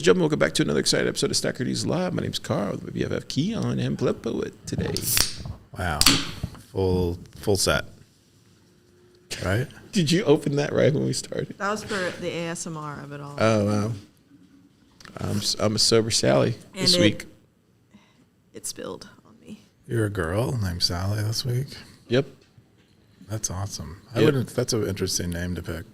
Gentlemen, welcome back to another exciting episode of Stacker News Live. My name's Carl. We have Keyan and Plepo today. Wow, full set. Right? Did you open that right when we started? That was for the ASMR of it all. Oh wow. I'm a sober Sally And this week. It spilled on me. You're a girl named Sally this week. Yep. That's awesome. Yep. That's an interesting name to pick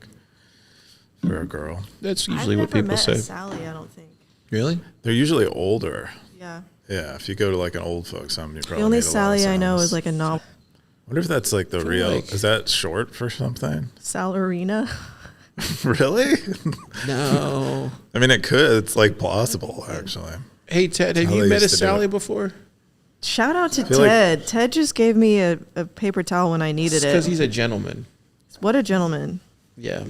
for a girl. That's usually I've what never people met say. a Sally, I don't think. Really? They're usually older. Yeah. Yeah, if you go to like an old folks home, you probably The only meet a lot of Sally I know Sallys. is like a novel. Wonder if that's like the feel real. like- Is that short for something? Salarina. Really? No. I mean, it could. It's like plausible, actually. Hey Ted, have How you they met a used to do Sally it. before? Shout out to feel like- Ted. Ted just gave me a paper towel when I needed Because it. he's a gentleman. What a gentleman. Yeah.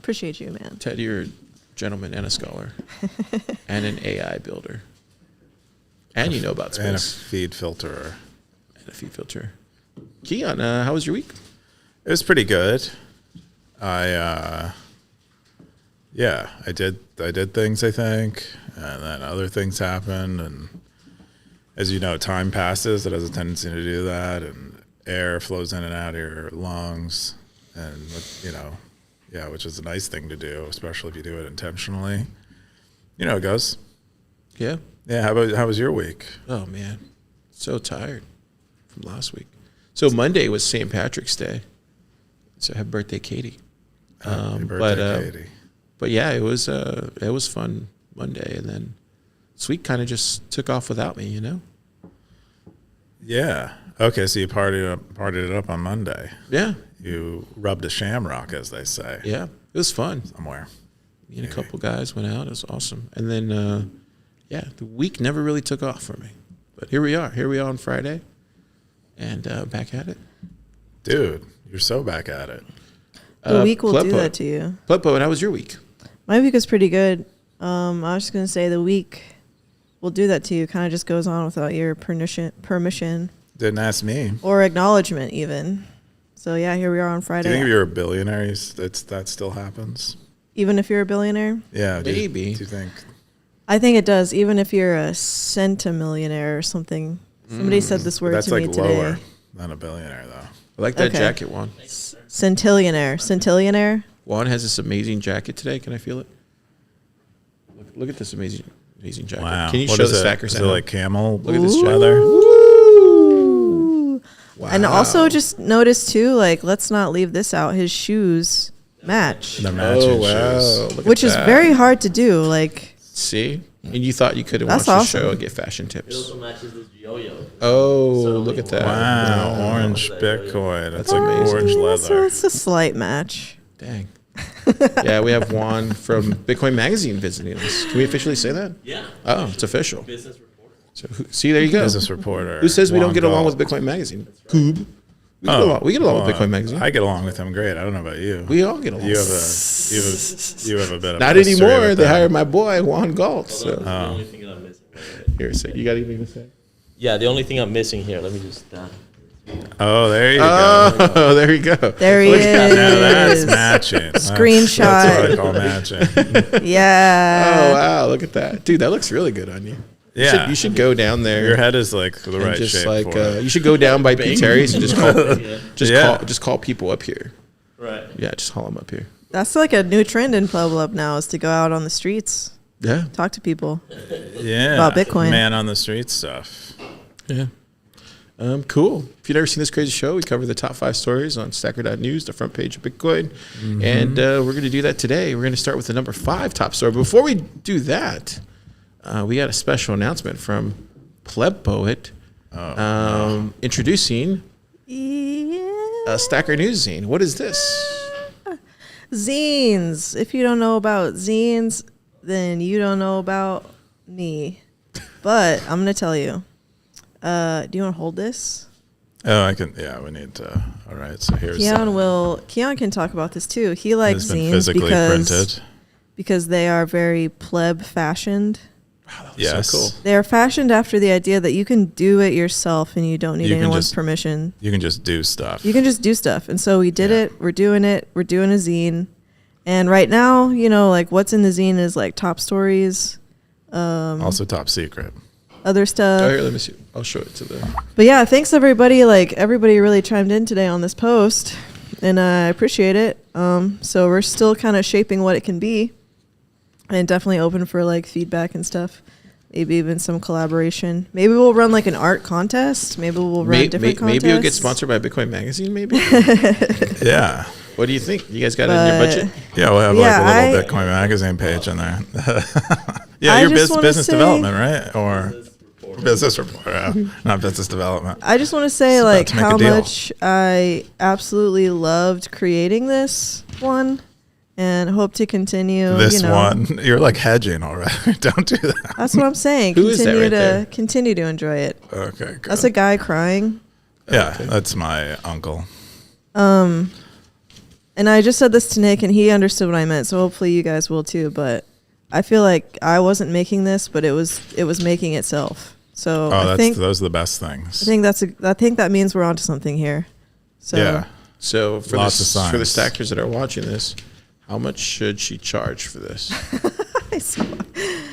Appreciate you, man. Ted, you're a gentleman and a scholar. And an AI builder. And you know about And a space. feed filterer. And a feed filter. Keyan, how was your week? It was pretty good. I did things, I think, and then other things happened, and as you know, time passes. It has a tendency to do that, and air flows in and out of your lungs, and which is a nice thing to do, especially if you do it intentionally. You know how it goes. Yeah. Yeah. How was your week? Oh man, so tired from last week. So Monday was St. Patrick's Day. So happy birthday, Katie. Happy birthday, Katie. But yeah, it was fun Monday, and then this week kind of just took off without me, you know. Yeah. Okay. So you partied it up on Monday. Yeah, You rubbed a shamrock, as they say. yeah, it was fun. Somewhere. Me and a couple guys went out. It was awesome. And then the week never really took off for me. But here we are. Here we are on Friday, and back at it. Dude, you're so back at it. The week will do Plepo. that to you. Plepo, and how was your week? My week was pretty good. I was just going to say the week will do that to you. Kind of just goes on without your permission Didn't ask me. or acknowledgement even. So yeah, here we are on Do Friday. you think if you're a billionaire, that still happens? Even if you're a billionaire? Yeah. Maybe. Do you think? I think it does. Even if you're a centimillionaire or something. Somebody said this word That's to me like today. lower than a billionaire, though. I like that Okay. jacket, Juan. Centillionaire. Juan has this amazing jacket today. Can I feel it? Look at this amazing jacket. Wow. Can you What show is the it? stackers? Is it like camel? Look at this leather? Ooh. Wow. And also just notice too, like, let's not leave this out. His shoes match. The matching Oh wow! shoes. Look at Which is that. very hard to do. Like, See, and you thought you could have That's watched the awesome. show and get fashion It tips. also matches this yo-yo. Oh, So look at that! Wow, orange Bitcoin. That's like amazing. orange so leather. it's a slight match. Dang. Yeah, we have Juan from Bitcoin Magazine visiting us. Can we officially say that? Yeah. Oh, it's official. Business reporter. So, see, there you go. Business reporter. Who says we don't Juan get along Galt. with Bitcoin Magazine? Coob. We get along with Bitcoin Magazine. I get along with him great. I don't know about you. We all get along. You have a bit of Not history anymore. with They that. hired my boy Juan Galt. Hold on, So the only thing that I'm missing. here, so you got anything to say? Yeah, the only thing I'm missing here. Let me just. Oh, there you go. Oh, there you go. There he Look at is. Now that's matching. Screenshot. That's what I call matching. Yeah. Oh wow, look at that, dude. That looks really good on you. Yeah. You should go down there. Your head is like the and right just shape like for it. you should go down by Pete Terry's and just Yeah. call people up here. Right. Yeah, just call them up here. That's like a new trend in Pueblo up now is to go out on the streets, Yeah, talk to people. Yeah. About Bitcoin. Man on the street stuff. yeah. Cool. If you've never seen this crazy show, we cover the top 5 stories on Stacker.news, the front page of Bitcoin, and we're going to do that today. We're going to start with the number 5 top story. But before we do that, we got a special announcement from Pleb Poet introducing Yeah. Stacker News Zine. What is this? Zines. If you don't know about zines, then you don't know about me. But I'm going to tell you. Do you want to hold this? Oh, I can. Yeah, we need to. All right. So here's. Keyan can talk about this too. He likes It's been zines physically printed. because they are very pleb fashioned. Wow, that was Yes. so cool. They are fashioned after the idea that you can do it yourself and you don't need You can anyone's just- permission. You can just do stuff. You can just do stuff. And so we did Yeah. it. We're doing it. We're doing a zine. And right now, you know, like what's in the zine is like top stories, Also top secret. other stuff. Oh, here, let me see. I'll show it to the. But yeah, thanks everybody. Like everybody really chimed in today on this post, and I appreciate it. So we're still kind of shaping what it can be, and definitely open for like feedback and stuff. Maybe even some collaboration. Maybe we'll run like an art contest. Maybe we'll run different contests. Maybe you'll get sponsored by Bitcoin Magazine. Maybe. Yeah. What do you think? You guys got it in your budget? Yeah, we'll have Yeah, like a little Bitcoin magazine page in there. Yeah, I your just wanna business say- development, right? Or business report, yeah. Not business development. I just want to say It's about like to make a how deal. much I absolutely loved creating this one, and hope to continue. This you know, one, you're like hedging already. Don't do that. That's what I'm saying. Who is that right there? Continue to enjoy it. Okay, good. That's a guy crying. Yeah, that's my uncle. And I just said this to Nick, and he understood what I meant. So hopefully you guys will too. But I feel like I wasn't making this, but it was making itself. So Oh, I think those are the best things. I think that means we're onto something here. So Yeah. So for Lots of the for the signs. stackers that are watching this, how much should she charge for this? I saw.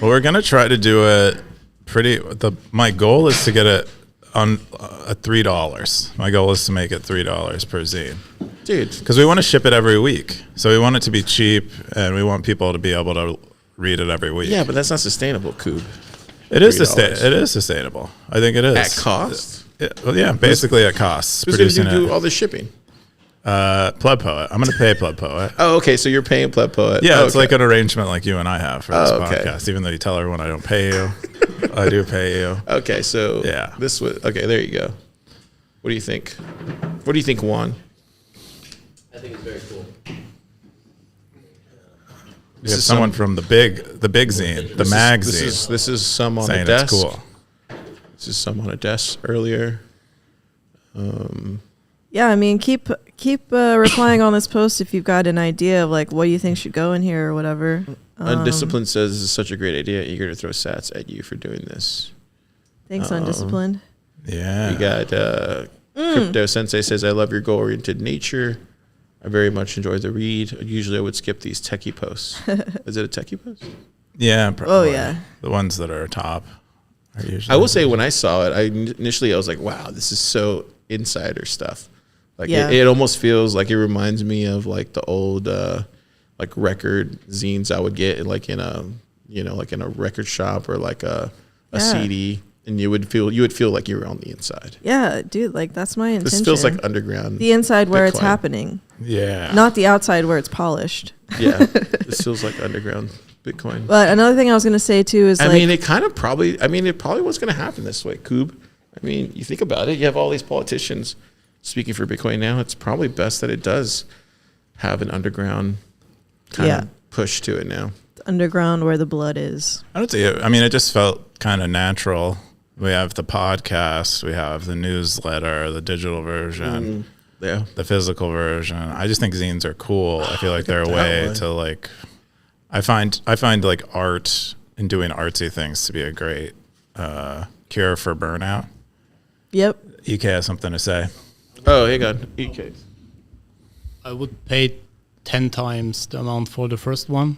Well, we're gonna try to do it pretty. My goal is to get it on at $3. My goal is to make it $3 per zine Dude, because we want to ship it every week. So we want it to be cheap, and we want people to be able to read it every week. yeah, but that's not sustainable, Coob. it is $3. It is sustainable. I think it is At cost? Well, yeah, basically at cost. Who's going Producing to do it. all the shipping? Pleb Poet. I'm going to pay Pleb Poet. Oh, okay. So you're paying Pleb Poet. Yeah, Oh, it's okay. like an arrangement like you and I have for this Oh, okay. podcast. Even though you tell everyone I don't pay you, I do pay you. Okay, so Yeah. this was okay. There you go. What do you think? What do you think, Juan? I think it's very cool. You have is someone some- from the big zine, the mag zine, This is some on a saying desk. it's cool. This is some on a desk earlier. Yeah, I mean, keep replying on this post if you've got an idea of like what do you think should go in here or whatever. Undisciplined says this is such a great idea. Eager to throw sats at you for doing this. Thanks, Undisciplined. Yeah. We got Crypto Sensei says, I love your goal oriented nature. I very much enjoy the read. Usually I would skip these techie posts. Is it a techie post? Yeah. Probably. yeah. The ones that are top are usually. I will say when I saw it, initially I was like, wow, this is so insider stuff. Like Yeah. it almost feels like it reminds me of like the old like record zines I would get like in a like in a record shop or like a Yeah. CD, and you would feel like you were on the inside. Yeah, dude, like that's my intention. This feels like underground. the inside where it's Bitcoin. happening, Yeah. not the outside where it's polished. Yeah, this feels like underground Bitcoin. But another thing I was gonna say too is I like, mean, it probably was going to happen this way, Coob. I mean, you think about it. You have all these politicians speaking for Bitcoin now. It's probably best that it does have an underground kind Yeah. of push to it now. underground where the blood is. I don't see it. I mean, it just felt kind of natural. We have the podcast, we have the newsletter, the digital version, Yeah. the physical version. I just think zines are cool. I feel like they're a that way one. to like. I find like art and doing artsy things to be a great cure for burnout. Yep. EK has something to say. Oh, hang on. EK. I would pay 10 times the amount for the first one,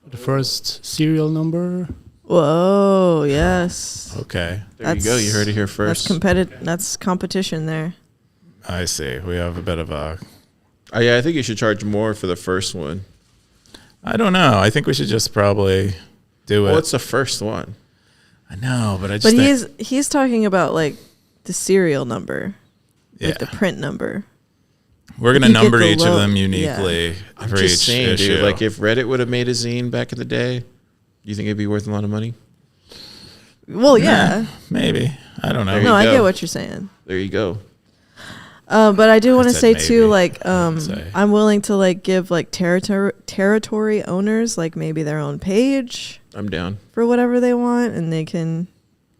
the first serial number. Whoa. Yes. Okay, There you go. You heard it here first. That's competition there. I see. We have a bit of a. Oh, yeah, I think you should charge more for the first one. I don't know. I think we should just probably do it. What's the first one? I know, but I just. But think, he's talking about like the serial number, yeah. like the print number. We're gonna you get number the each of low- them yeah. uniquely I'm for just each saying, issue. dude. Like, if Reddit would have made a zine back in the day, do you think it'd be worth a lot of money? Well, yeah. Maybe. I don't know. There you No, I go. get what you're saying. There you go. But I do want to said say too, maybe. like, say. I'm willing to like give like territory owners like maybe their own page I'm down. for whatever they want, and they can,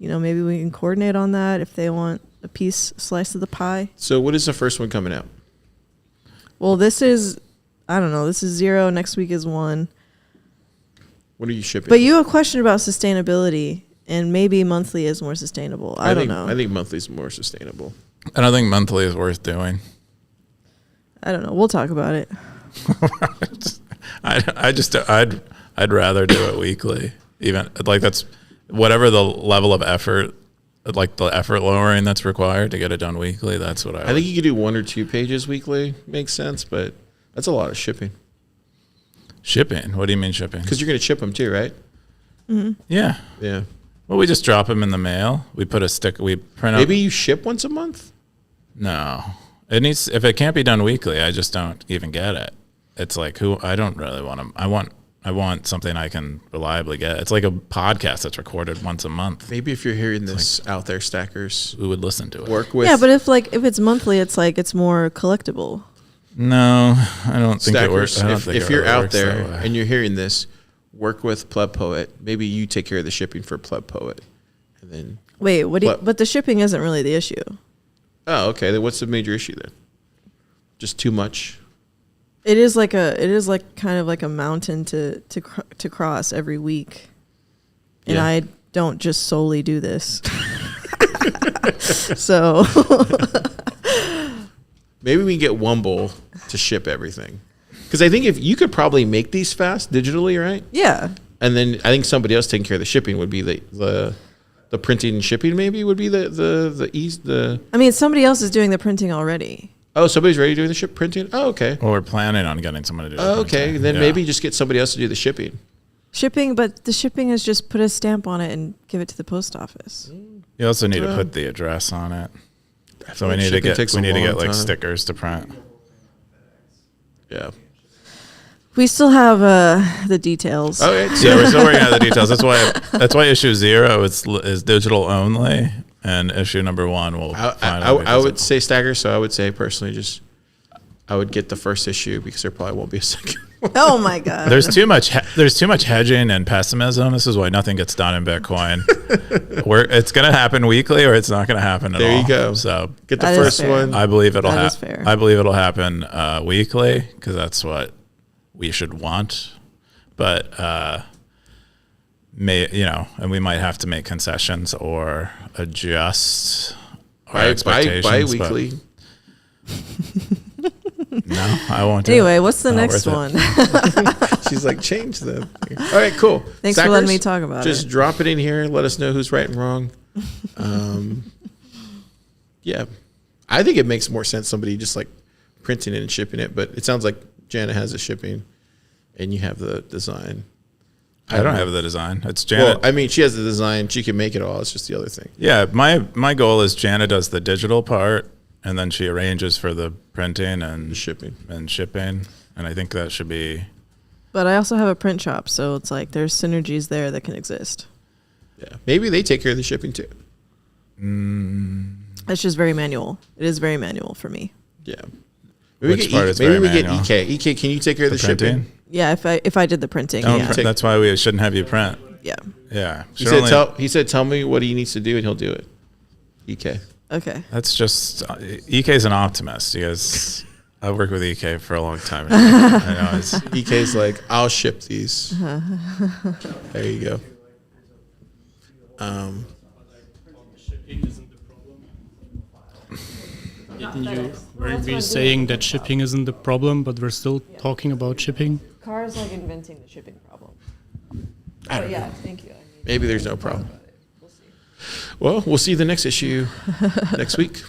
maybe we can coordinate on that if they want a slice of the pie. So, what is the first one coming out? Well, this is, I don't know, this is 0. Next week is 1. What are you shipping? But you have a question about sustainability, and maybe monthly is more sustainable. I don't know. I think monthly's more sustainable. I don't think monthly is worth doing. I don't know. We'll talk about it. I'd rather do it weekly. Even like that's whatever the level of effort, like the effort lowering that's required to get it done weekly. That's what I think you could do 1 or 2 pages weekly. Makes sense, but that's a lot of shipping. Shipping? What do you mean shipping? Because you're going to ship them too, right? Yeah. Yeah. Well, we just drop them in the mail. We put a stick. We print out. Maybe you ship once a month? No. It needs. If it can't be done weekly, I just don't even get it. It's like I don't really want them. I want something I can reliably get. It's like a podcast that's recorded once a month. Maybe if you're hearing this out there, stackers, Who would listen to it? work with. Yeah, but if it's monthly, it's like it's more collectible. No, I don't think it stackers, works. I don't think if it you're really out works that there way. and you're hearing this, work with Pleb Poet. Maybe you take care of the shipping for Pleb Poet. And then, Wait, what do you, What? but the shipping isn't really the issue. oh, okay. Then what's the major issue then? Just too much? It is like kind of like a mountain to cross every week. And Yeah. I don't just solely do this. So Maybe we can get Wumble to ship everything. Because I think if you could probably make these fast digitally, right? yeah. And then I think somebody else taking care of the shipping would be the printing and shipping. Maybe would be the I mean, somebody else is doing the printing already. oh, somebody's already doing the printing. Oh, okay. Well, we're planning on getting someone to do it. Oh, okay. Then Yeah. maybe just get somebody else to do the shipping. Shipping, but the shipping is just put a stamp on it and give it to the post office. You also need to Yeah. put the address on it. So we like need to shipping get takes a long like time. stickers to print. Yeah. We still have the details. All right. Yeah, we're still working out the details. That's why issue 0 is digital only, and issue number 1 will. I would say stagger. So I would say personally, just I would get the first issue because there probably won't be a second. Oh my god. There's too much hedging and pessimism. This is why nothing gets done in Bitcoin. It's going to happen weekly, or it's not going to happen at all. There you go. So Get the That is first fair. one. I believe it'll That is happen. fair. I believe it'll happen weekly because that's what we should want. But and we might have to make concessions or adjust our expectations. but Bi-weekly. No, I won't. Do Anyway, it. what's the Not next worth one? She's like, change them. All right, cool. Thanks for letting Stackers, me talk about just it. drop it in here. Let us know who's right and wrong. Yeah. I think it makes more sense somebody just like printing it and shipping it, but it sounds like Jana has the shipping and you have the design. I don't have the design. It's Janet. Well, I mean, she has the design. She can make it all. It's just the other thing. Yeah, my goal is Jana does the digital part, and then she arranges for the printing and The shipping. and I think that should be. But I also have a print shop, so it's like there's synergies there that can exist. Yeah. Maybe they take care of the shipping too. It's just very manual. It is very manual for me. Yeah. Maybe Which part is very we get manual? EK. EK, can you take care of the shipping? printing. Yeah, if I did the printing, Don't yeah. print- that's why we shouldn't have you print. Yeah. Yeah, He should said, only- he said, tell me what he needs to do and he'll do it. EK. Okay. That's just EK's an optimist. You guys, I've worked with EK for a long time. I know it's, EK's like, I'll ship these. There you go. Shipping isn't the problem. Didn't you were we saying that shipping isn't the problem, but we're still talking about shipping? Cars like inventing the shipping problem. I don't know. Thank you. Maybe there's no problem. Well, we'll see the next issue next week.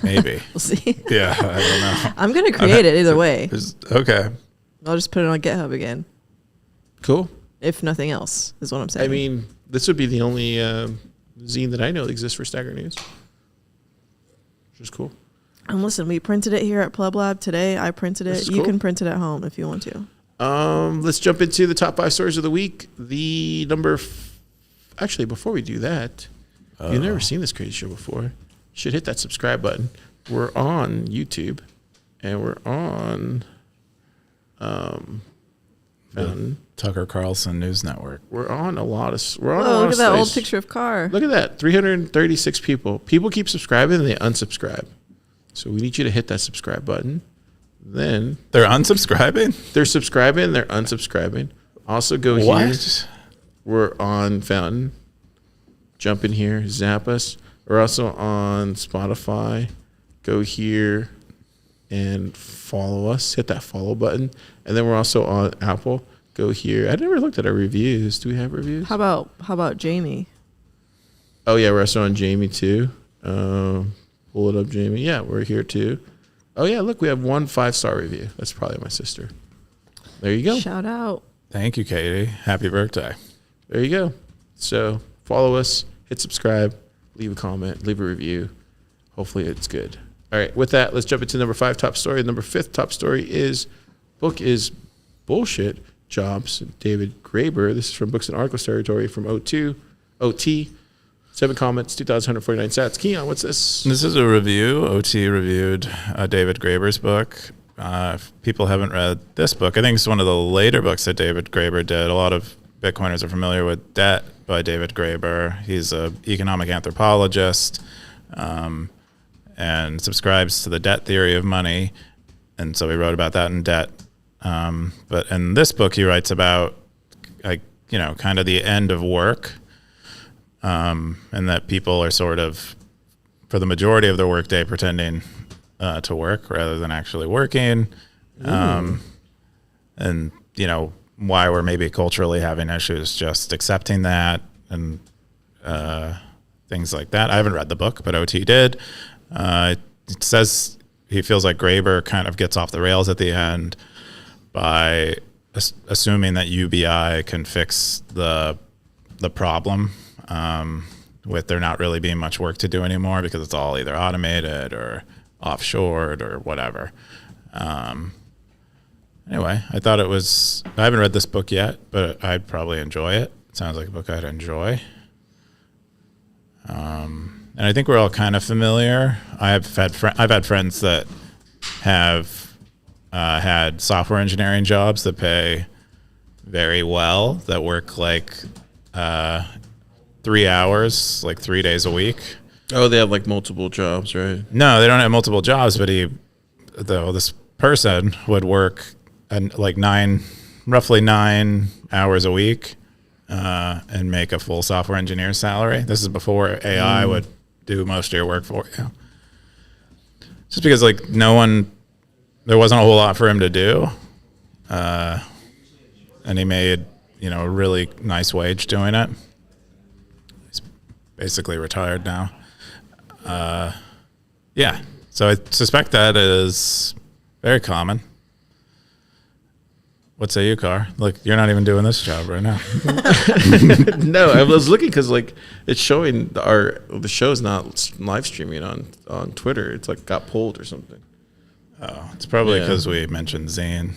maybe. We'll see. Yeah, I don't know. I'm gonna create it either way. Okay. I'll just put it on GitHub again, Cool. if nothing else, is what I'm saying. I mean, this would be the only zine that I know that exists for Stagger News, which is cool. And listen, we printed it here at Pleb Lab today. I printed This it. is You cool. can print it at home if you want to. Let's jump into the top 5 stories of the week. The actually, before we do that, if you've never seen this crazy show before, you should hit that subscribe button. We're on YouTube, and we're on Fountain. Tucker Carlson News Network. We're on a lot of. We're on a Oh, lot look of at that old sites. picture of car. Look at that, 336 people. People keep subscribing and they unsubscribe. So we need you to hit that subscribe button. Then They're unsubscribing? they're subscribing, they're unsubscribing. Also go here. What? We're on Fountain. Jump in here, zap us. We're also on Spotify. Go here. and follow us. Hit that follow button. And then we're also on Apple. Go here. I never looked at our reviews. Do we have reviews? How about Jamie? Oh, yeah. We're also on Jamie, too. Pull it up, Jamie. Yeah, we're here, too. Oh, yeah. Look, we have 1 5-star review. That's probably my sister. There you go. Shout out. Thank you, Katie. Happy birthday. There you go. So follow us, hit subscribe, leave a comment, leave a review. Hopefully it's good. All right. With that, let's jump into number 5 top story. Number 5th top story is book is Bullshit Jobs. David Graeber. This is from Books and Articles territory from OT. 7 comments, 2,149 sats. Keyan, what's this? This is a review. OT reviewed David Graeber's book. If people haven't read this book, I think it's one of the later books that David Graeber did. A lot of Bitcoiners are familiar with Debt by David Graeber. He's an economic anthropologist and subscribes to the debt theory of money. And so he wrote about that in Debt. But in this book, he writes about, kind of the end of work. And that people are sort of, for the majority of their workday, pretending to work rather than actually working. And, why we're maybe culturally having issues just accepting that and things like that. I haven't read the book, but OT did. It says he feels like Graeber kind of gets off the rails at the end by assuming that UBI can fix the problem with there not really being much work to do anymore because it's all either automated or offshored or whatever. Anyway, I thought I haven't read this book yet, but I'd probably enjoy it. It sounds like a book I'd enjoy. And I think we're all kind of familiar. I've had friends that have had software engineering jobs that pay very well, that work like 3 hours, like 3 days a week. Oh, they have like multiple jobs, right? No, they don't have multiple jobs, but this person would work roughly 9 hours a week and make a full software engineer salary. This is before AI would do most of your work for you. Just because there wasn't a whole lot for him to do, and he made a really nice wage doing it. He's basically retired now. Yeah, so I suspect that is very common. What say you, Car? Look, you're not even doing this job right now. No, I was looking because it's showing the show's not live streaming on Twitter. It's got pulled or something. Oh, it's probably because we mentioned Zane.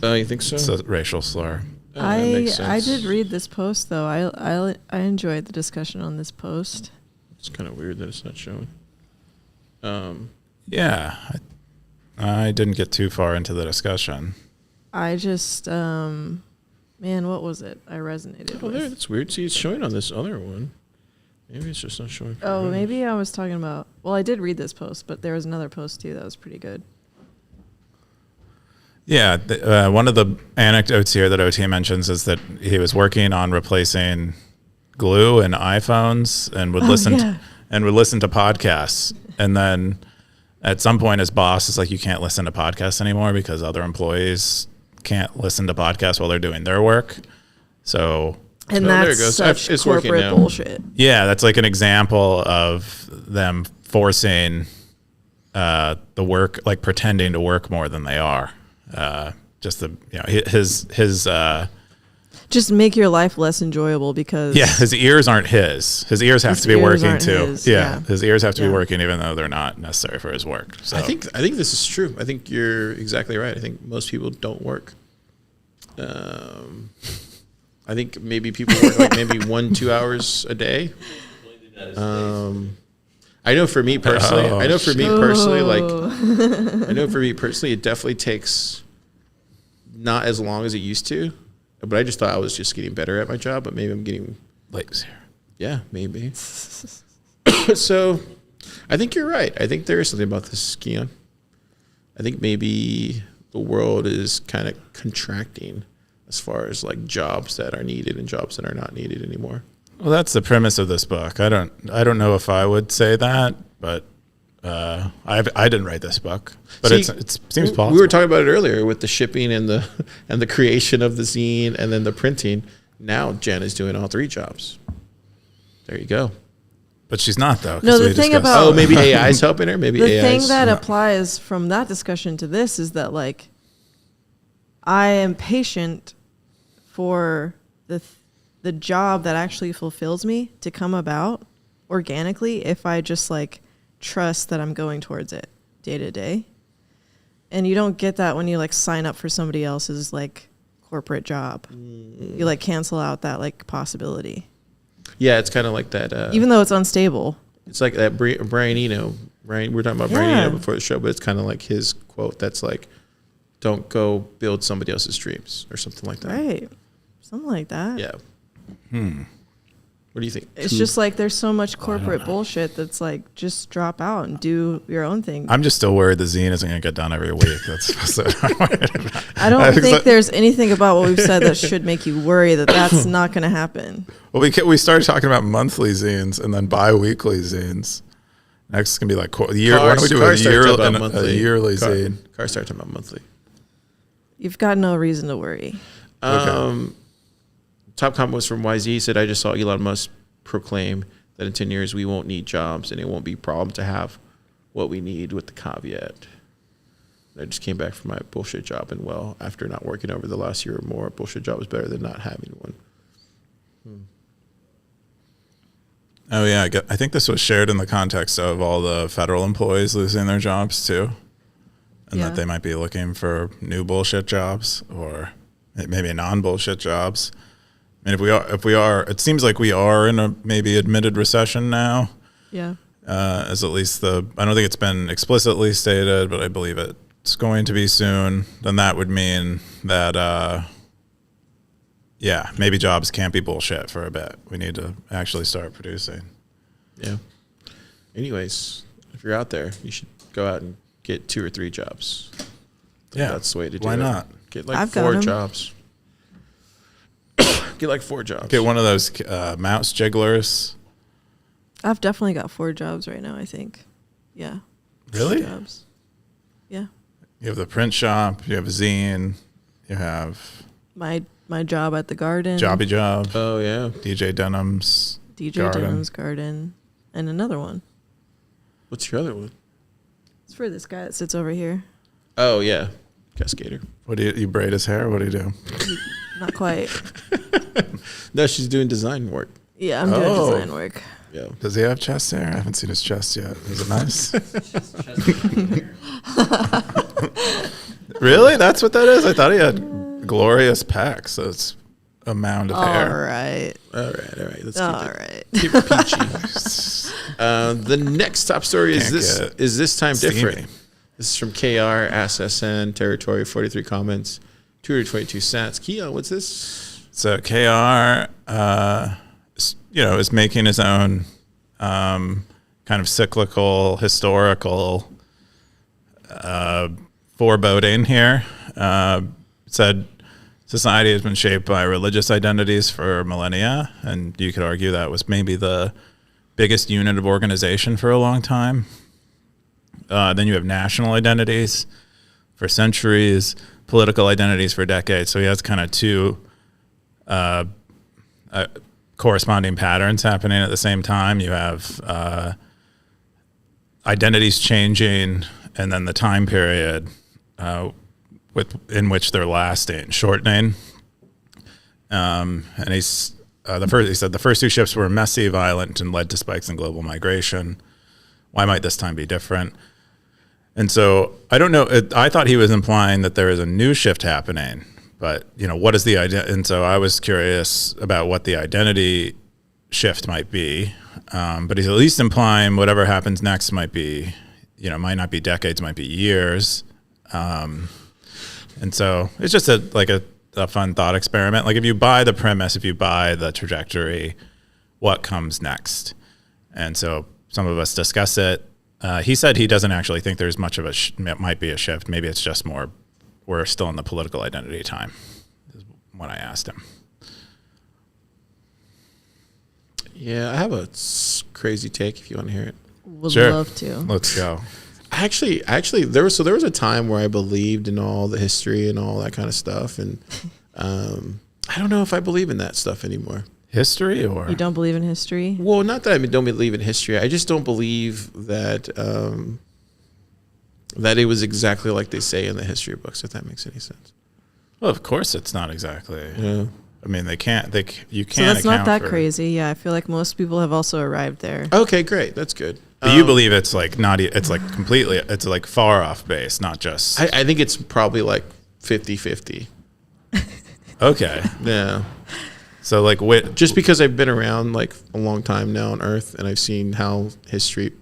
Oh, you think so? It's a racial slur. Oh, that makes sense. I did read this post though. I enjoyed the discussion on this post. It's kind of weird that it's not showing. Yeah, I didn't get too far into the discussion. I just, man, what was it? I resonated with. There, that's weird. See, it's showing on this other one. Maybe it's just not showing. Oh, maybe I was talking about. Well, I did read this post, but there was another post too that was pretty good. Yeah, one of the anecdotes here that OT mentions is that he was working on replacing glue in iPhones and would listen to podcasts, and then at some point his boss is like, "You can't listen to podcasts anymore because other employees can't listen to podcasts while they're doing their work." So, And there it that's goes. such It's working corporate now. bullshit. yeah, that's like an example of them forcing the work, like pretending to work more than they are. Just his Just make your life less enjoyable because his ears aren't his. His ears have His to be ears working aren't too. his, Yeah, yeah. his ears have to be Yeah. working even though they're not necessary for his work. So I think this is true. I think you're exactly right. I think most people don't work. I think maybe people work like maybe 1-2 hours a day. I know for me personally. I know for me personally, it definitely takes not as long as it used to. But I just thought I was just getting better at my job. But maybe I'm getting lazier. Yeah, maybe. So, I think you're right. I think there is something about this, Keyan. I think maybe the world is kind of contracting as far as like jobs that are needed and jobs that are not needed anymore. Well, that's the premise of this book. I don't know if I would say that, but I didn't write this book, but See, it seems possible. We were talking about it earlier with the shipping and the creation of the zine and then the printing. Now Jen is doing all 3 jobs. There you go. But she's not, though. 'cause No, the we thing discussed- about- Oh, maybe AI is helping her. Maybe The AI. thing that applies from that discussion to this is that like I am patient for the job that actually fulfills me to come about organically if I just like trust that I'm going towards it day to day. And you don't get that when you like sign up for somebody else's like corporate job. You like cancel out that like possibility. Yeah, it's kind of like that. Even though it's unstable. It's like that Brian Eno. Right? We were talking about Brian Eno before the show, but it's kind of like his quote. That's like, "Don't go build somebody else's dreams" or something like that. Right. Something like that. Yeah. What do you think? It's just like there's so much corporate bullshit that's like just drop out and do your own thing. I'm just still worried the zine isn't going to get done every week. That's I don't think there's anything about what we've said that should make you worry that that's not going to happen. Well, we started talking about monthly zines and then bi-weekly zines. Next is going to be like year. Why don't we do a yearly zine? Car starts talking about monthly. You've got no reason to worry. Top comment was from YZ. He said, "I just saw Elon Musk proclaim that in 10 years we won't need jobs and it won't be a problem to have what we need with the caveat. I just came back from my bullshit job and well, after not working over the last year or more, a bullshit job is better than not having one." Oh, yeah. I think this was shared in the context of all the federal employees losing their jobs, too. And that they might be looking for new bullshit jobs or maybe non-bullshit jobs. I mean, if we are, it seems like we are in a maybe admitted recession now. Yeah. As at least I don't think it's been explicitly stated, but I believe it's going to be soon. Then that would mean that, maybe jobs can't be bullshit for a bit. We need to actually start producing. Yeah. Anyways, if you're out there, you should go out and get 2 or 3 jobs. Yeah. That's the way to do it. Why not? Get like I've got 4 'em. jobs. Get like 4 jobs. Get one of those mouse jigglers. I've definitely got 4 jobs right now, I think. Yeah. Really? 4 jobs. Yeah. You have the print shop. You have a zine. You have My job at the garden. Jobby Job. Oh, yeah. DJ Denham's DJ garden. Denham's garden. And another one. What's your other one? It's for this guy that sits over here. Oh, yeah. Cascader. What do you braid his hair? What do you do? Not quite. No, she's doing design work. Yeah, I'm doing Oh. design work. Yeah. Does he have chest hair? I haven't seen his chest yet. Is it nice? Really? That's what that is? I thought he had glorious pecs. So it's a mound of All hair. right. All right. Let's All keep it. right. Keep it peachy. The next top story Can't get is this time different. steamy. This is from KR, Ask SN, Territory, 43 comments, 222 sats. Keyan, what's this? So KR, is making his own kind of cyclical, historical foreboding here. Said society has been shaped by religious identities for millennia, and you could argue that was maybe the biggest unit of organization for a long time. Then you have national identities for centuries, political identities for decades. So he has kind of 2 corresponding patterns happening at the same time. You have identities changing, and then the time period in which they're lasting, shortening. And he said the first 2 shifts were messy, violent, and led to spikes in global migration. Why might this time be different? And so I don't know. I thought he was implying that there is a new shift happening, but what is the idea? And so I was curious about what the identity shift might be. But he's at least implying whatever happens next might be, might not be decades, might be years. And so it's just a fun thought experiment. Like if you buy the premise, if you buy the trajectory, what comes next? And so some of us discuss it. He said he doesn't actually think there's much of it might be a shift. Maybe it's just more, we're still in the political identity time, is what I asked him. Yeah, I have a crazy take if you want to hear it. Would Sure. love to. Let's go. Actually, there was a time where I believed in all the history and all that kind of stuff, and I don't know if I believe in that stuff anymore. History or You don't believe in history? Well, not that I don't believe in history. I just don't believe that that it was exactly like they say in the history books. If that makes any sense. Well, of course it's not exactly. Yeah. I mean, you can't. So that's not account that for- crazy. Yeah, I feel like most people have also arrived there. Okay, great. That's good. But you believe it's like not. It's like completely. It's like far off base, not just. I think it's probably like 50-50. Okay. Yeah. So like, Just because I've been around like a long time now on Earth, and I've seen how history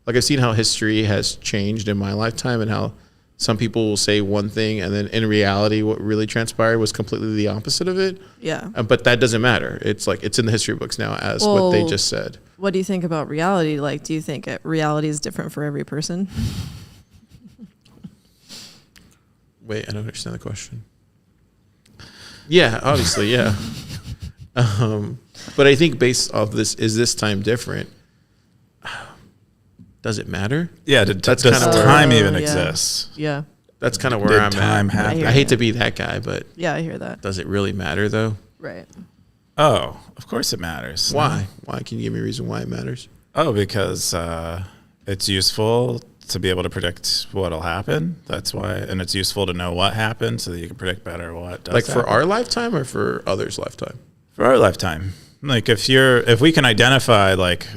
has changed in my lifetime, and how some people will say one thing, and then in reality, what really transpired was completely the opposite of it. Yeah. But that doesn't matter. It's like it's in the history books now as what they Well, just said. What do you think about reality? Like, do you think reality is different for every person? Wait, I don't understand the question. Yeah, obviously, yeah. But I think based off this, is this time different? Does it matter? yeah, That's does kinda where- time even yeah. exists? Yeah. That's kind of where Did I'm time at. happen? hear I hate that. to be that guy, but Yeah, I hear that. does it really matter though? Right. Oh, of course it matters. Why? Why? Can you give me a reason why it matters? Oh, because it's useful to be able to predict what'll happen. That's why, and it's useful to know what happened so that you can predict better what does Like for happen. our lifetime or for others' lifetime? For our lifetime. Like if we can identify like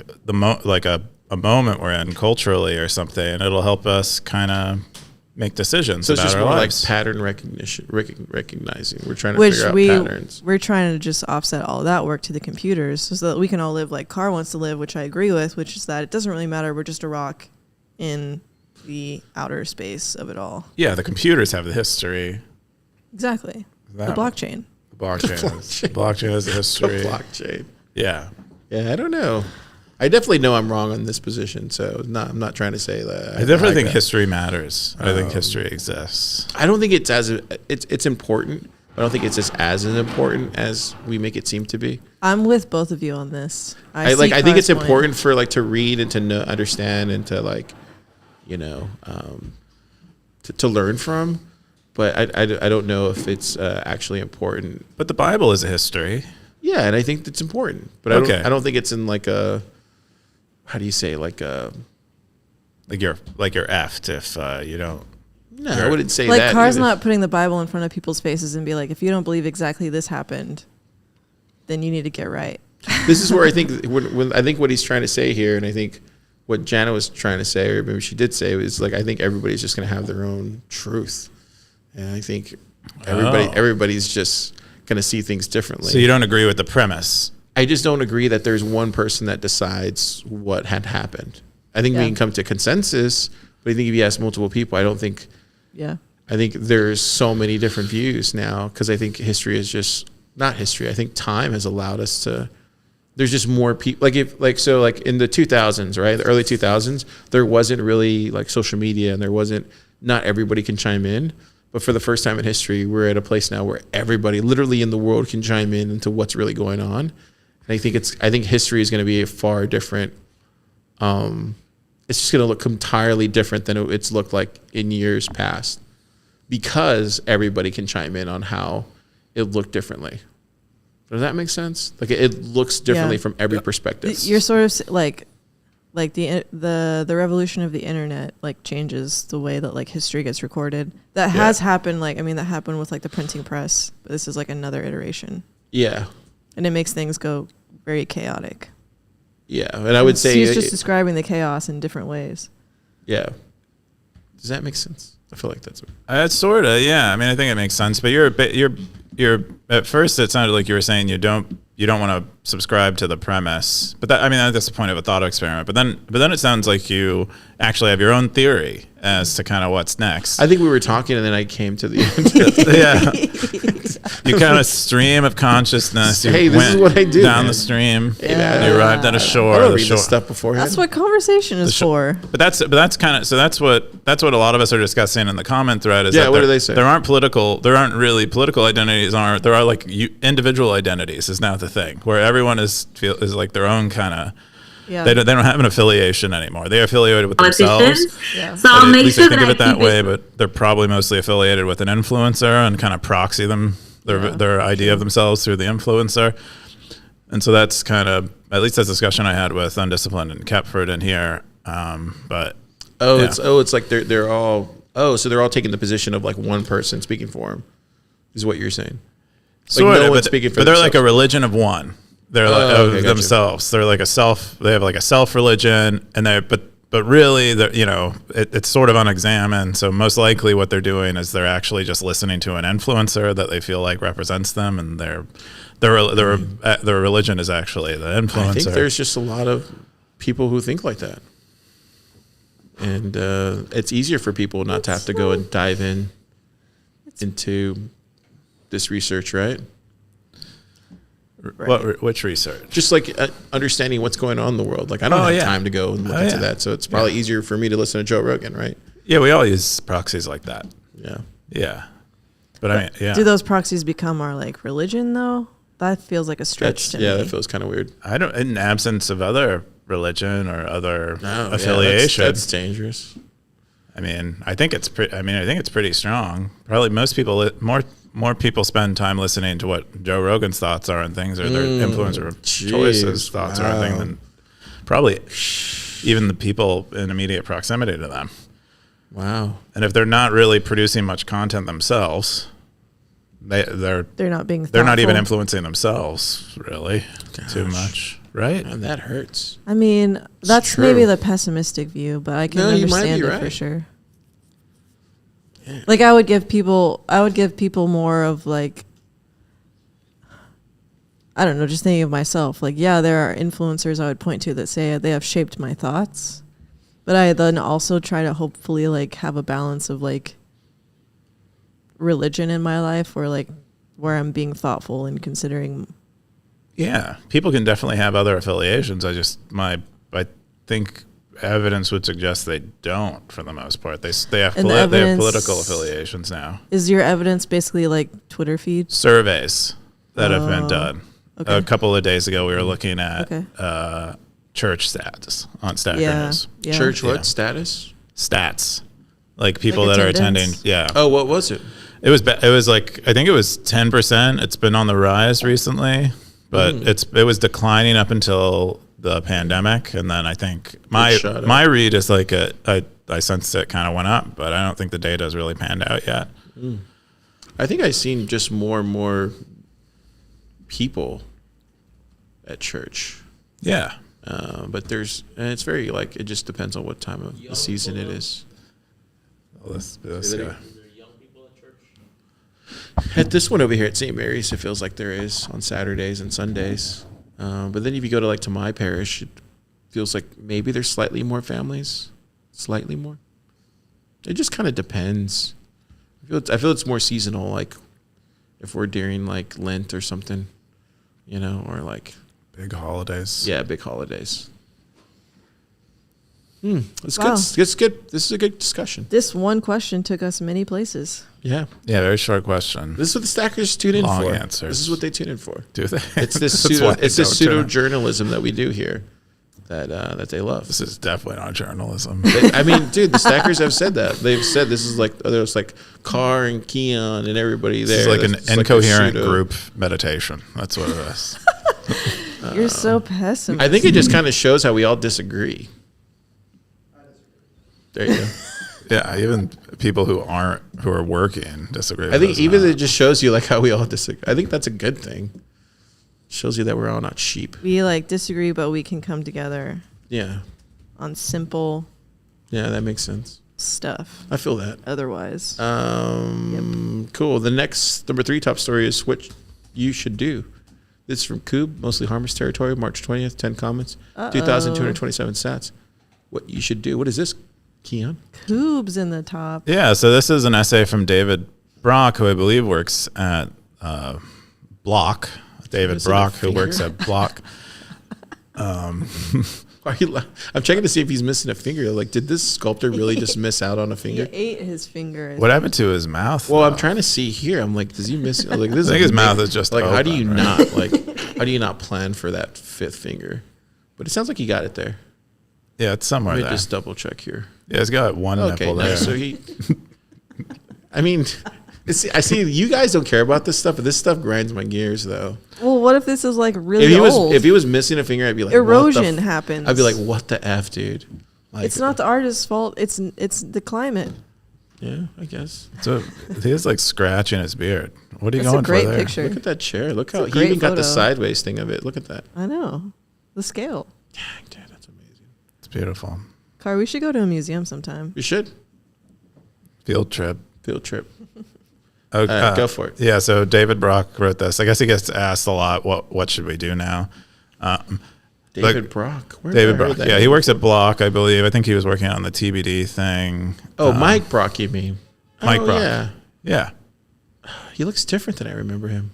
a moment we're in culturally or something, it'll help us kind of make decisions So it's about just our more lives. like pattern recognition, recognizing. We're trying to Which figure out we patterns. we're trying to just offset all that work to the computers so that we can all live like Carr wants to live, which I agree with, which is that it doesn't really matter. We're just a rock in the outer space of it all. Yeah, the computers have the history. Exactly. The That- blockchain. The blockchain has the The history. blockchain. Yeah. Yeah, I don't know. I definitely know I'm wrong on this position, so I'm not trying to say that. I definitely think got- history matters. I think history exists. I don't think it's it's important. But I don't think it's as important as we make it seem to be. I'm with both of you on this. I see think it's Carr's point. important for like to read and to know, understand and to like, to learn from. But I don't know if it's actually important. But the Bible is a history. Yeah, and I think it's important. But Okay. I don't think it's in like a, how do you say, like a, Like you're effed if you don't. no, I wouldn't say Like that. Carr's either. not putting the Bible in front of people's faces and be like, if you don't believe exactly this happened, then you need to get right. This is where I think when I think what he's trying to say here, and I think what Jana was trying to say, or maybe she did say, is like I think everybody's just going to have their own truth, and I think everybody's just going to see things differently. So you don't agree with the premise. I just don't agree that there's one person that decides what had happened. I think we Yeah. can come to consensus, but I think if you ask multiple people, I don't think. Yeah. I think there's so many different views now because I think history is just not history. I think time has allowed us to. There's just more people like in the 2000s, right? The early 2000s, there wasn't really like social media and there wasn't, not everybody can chime in. But for the first time in history, we're at a place now where everybody literally in the world can chime in into what's really going on. And I think history is going to be a far different, it's just going to look entirely different than it's looked like in years past because everybody can chime in on how it looked differently. Does that make sense? Like it looks differently Yeah. from every perspective. You're sort of like the revolution of the internet like changes the way that like history gets recorded. That has happened. Like, I mean, that happened with like the printing press, but this is like another iteration, Yeah. and it makes things go very chaotic. Yeah. And I would say, he's just describing the chaos in different ways. yeah. Does that make sense? I feel like that's. Sort of, yeah. I mean, I think it makes sense. But you're at first it sounded like you were saying you don't want to subscribe to the premise. But that, I mean, that's the point of a thought experiment. But then it sounds like you actually have your own theory as to kind of what's next. I think we were talking and then I came to the end. Yeah. You kind of stream of consciousness. You Hey, this is went what I do, down man. the stream. Yeah. You arrived at a shore. I don't The read shore. this stuff beforehand. That's what conversation is for. But that's kind of, so that's what a lot of us are discussing in the comment thread. Is Yeah, that what there- do they say? There aren't really political identities. There are like individual identities is now the thing where everyone is like their own kind of Yeah. They don't have an affiliation anymore. They're affiliated with themselves. Politicians. Yeah. So But I'll at make least sure they think that of I it that keep way, it. but they're probably mostly affiliated with an influencer and kind of proxy them their idea of themselves through the influencer. And so that's kind of, at least that's a discussion I had with Undisciplined and Kepford in here. But yeah. It's like they're all so they're all taking the position of like one person speaking for them, is what you're saying. Sort of, one's speaking for but they're like a themselves. religion of one. They're like okay, gotcha. themselves. They're like they have like a self religion, and but really, it's sort of unexamined. So most likely, what they're doing is they're actually just listening to an influencer that they feel like represents them, and their religion is actually the influencer. I think there's just a lot of people who think like that, and it's easier for people not to have to go and dive into this research, right? Which research? Just like understanding what's going on in the world. Like I don't have time to go and look into that, so it's probably easier for me to listen to Joe Rogan, right? Yeah, we all use proxies like that. Yeah. Yeah, but I mean, yeah. Do those proxies become our like religion though? That feels like a stretch to me. That feels kind of weird. I don't, in absence of other religion or other No, affiliation. that's dangerous. I mean, I think it's pretty strong. Probably most people, more people spend time listening to what Joe Rogan's thoughts are on things, or their influencer choices thoughts are on things, than probably even the people in immediate proximity to them. Wow. And if they're not really producing much content themselves, they're not being. they're not even thoughtful. influencing themselves really too much, right? And that hurts. I mean, that's true. maybe the pessimistic view, but I can No, you might understand be it right. for sure. Like I would give people more of like, I don't know, just thinking of myself. Like, yeah, there are influencers I would point to that say they have shaped my thoughts, but I then also try to hopefully like have a balance of like religion in my life, or like where I'm being thoughtful and considering. Yeah, people can definitely have other affiliations. I think evidence would suggest they don't for the most part. They have And the they have evidence- political affiliations now. Is your evidence basically like Twitter feeds? Surveys that have been done. okay. A couple of days ago, we were looking at Okay. Church stats on Stacker Yeah. News. Yeah. Church what Yeah. status? Stats, like people Like that are attendance? attending. Yeah. Oh, what was it? It was like, I think it was 10%. It's been on the rise recently, but it was declining up until the pandemic, and then I think shot up. my read is like I sensed it kind of went up, but I don't think the data has really panned out yet. I think I've seen just more and more people at church. Yeah. But it's very like, it just depends on what time of the season it is. Well, this Is guy. it- Are there young people at church? At this one over here at St. Mary's, it feels like there is on Saturdays and Sundays. But then if you go to my parish, it feels like maybe there's slightly more families, slightly more. It just kind of depends. I feel it's more seasonal, like if we're during like Lent or something, or like Big holidays. big holidays. It's Wow. good. It's good. This is a good discussion. This one question took us many places. Yeah. Yeah, very short question. This is what the stackers tune in Long for. answers. This is what they tune in for. Do they? It's this That's pseudo. why It's they this don't turn pseudo on. journalism that we do here, that they love. This is definitely not journalism. I mean, dude, the stackers have said that. They've said this is like there's like Carr and Keyan and everybody there. This is like an It's like a incoherent pseudo- group meditation. That's what it is. You're so pessimistic. I think it just kind of shows how we all disagree. There you go. Yeah, even people who are working disagree. I think with us even now. it just shows you like how we all disagree. I think that's a good thing. Shows you that we're all not sheep. we like disagree, but we can come together Yeah. on simple Yeah, that makes sense. stuff. I feel that. Otherwise, Cool. The next number 3 top story is what you should do. This is from Coob, mostly harmless territory, March 20th, 10 comments, 2,227 stats. What you should do. What is this, Keyan? Coob's in the top. Yeah, so this is an essay from David Brock, who I believe works at Block. David Is it a Brock, who finger? works at Block. Are you I'm checking to see if he's missing a finger. Like, did this sculptor really just miss out on a He finger? ate his finger. What happened to his mouth? Well, I'm though? trying to see here. I'm like, does he miss? Like, this I think his mouth is just like. How do you open, right? not like? How do you not plan for that 5th finger? But it sounds like he got it there. Yeah, it's somewhere Let me there. just double check here. Yeah, he's got one Okay, nipple there. nice. So he. I mean, I see you guys don't care about this stuff, but this stuff grinds my gears, though. Well, what if this is like really If he was old? if he was missing a finger, I'd be like, Erosion what the happens. I'd be like, what the f, dude? Like, It's not the artist's fault. It's the climate. Yeah, I guess. So he is like scratching his beard. What are you That's going a great for there? picture. Look at that chair. Look how a he great even got the photo. sideways thing of it. Look at that. I know the scale. Dang, dude, that's amazing. It's beautiful. Car, we should go to a museum sometime. We should Field trip. field trip. Okay, Go for it. Yeah, so David Brock wrote this. I guess he gets asked a lot, what should we do now? David Brock. Where David have I heard Brock. that Yeah, he name? works at Block, I believe. I think he was working on the TBD thing. Oh, Mike Brock, you mean? Mike Oh, Brock. Yeah, Yeah. he looks different than I remember him.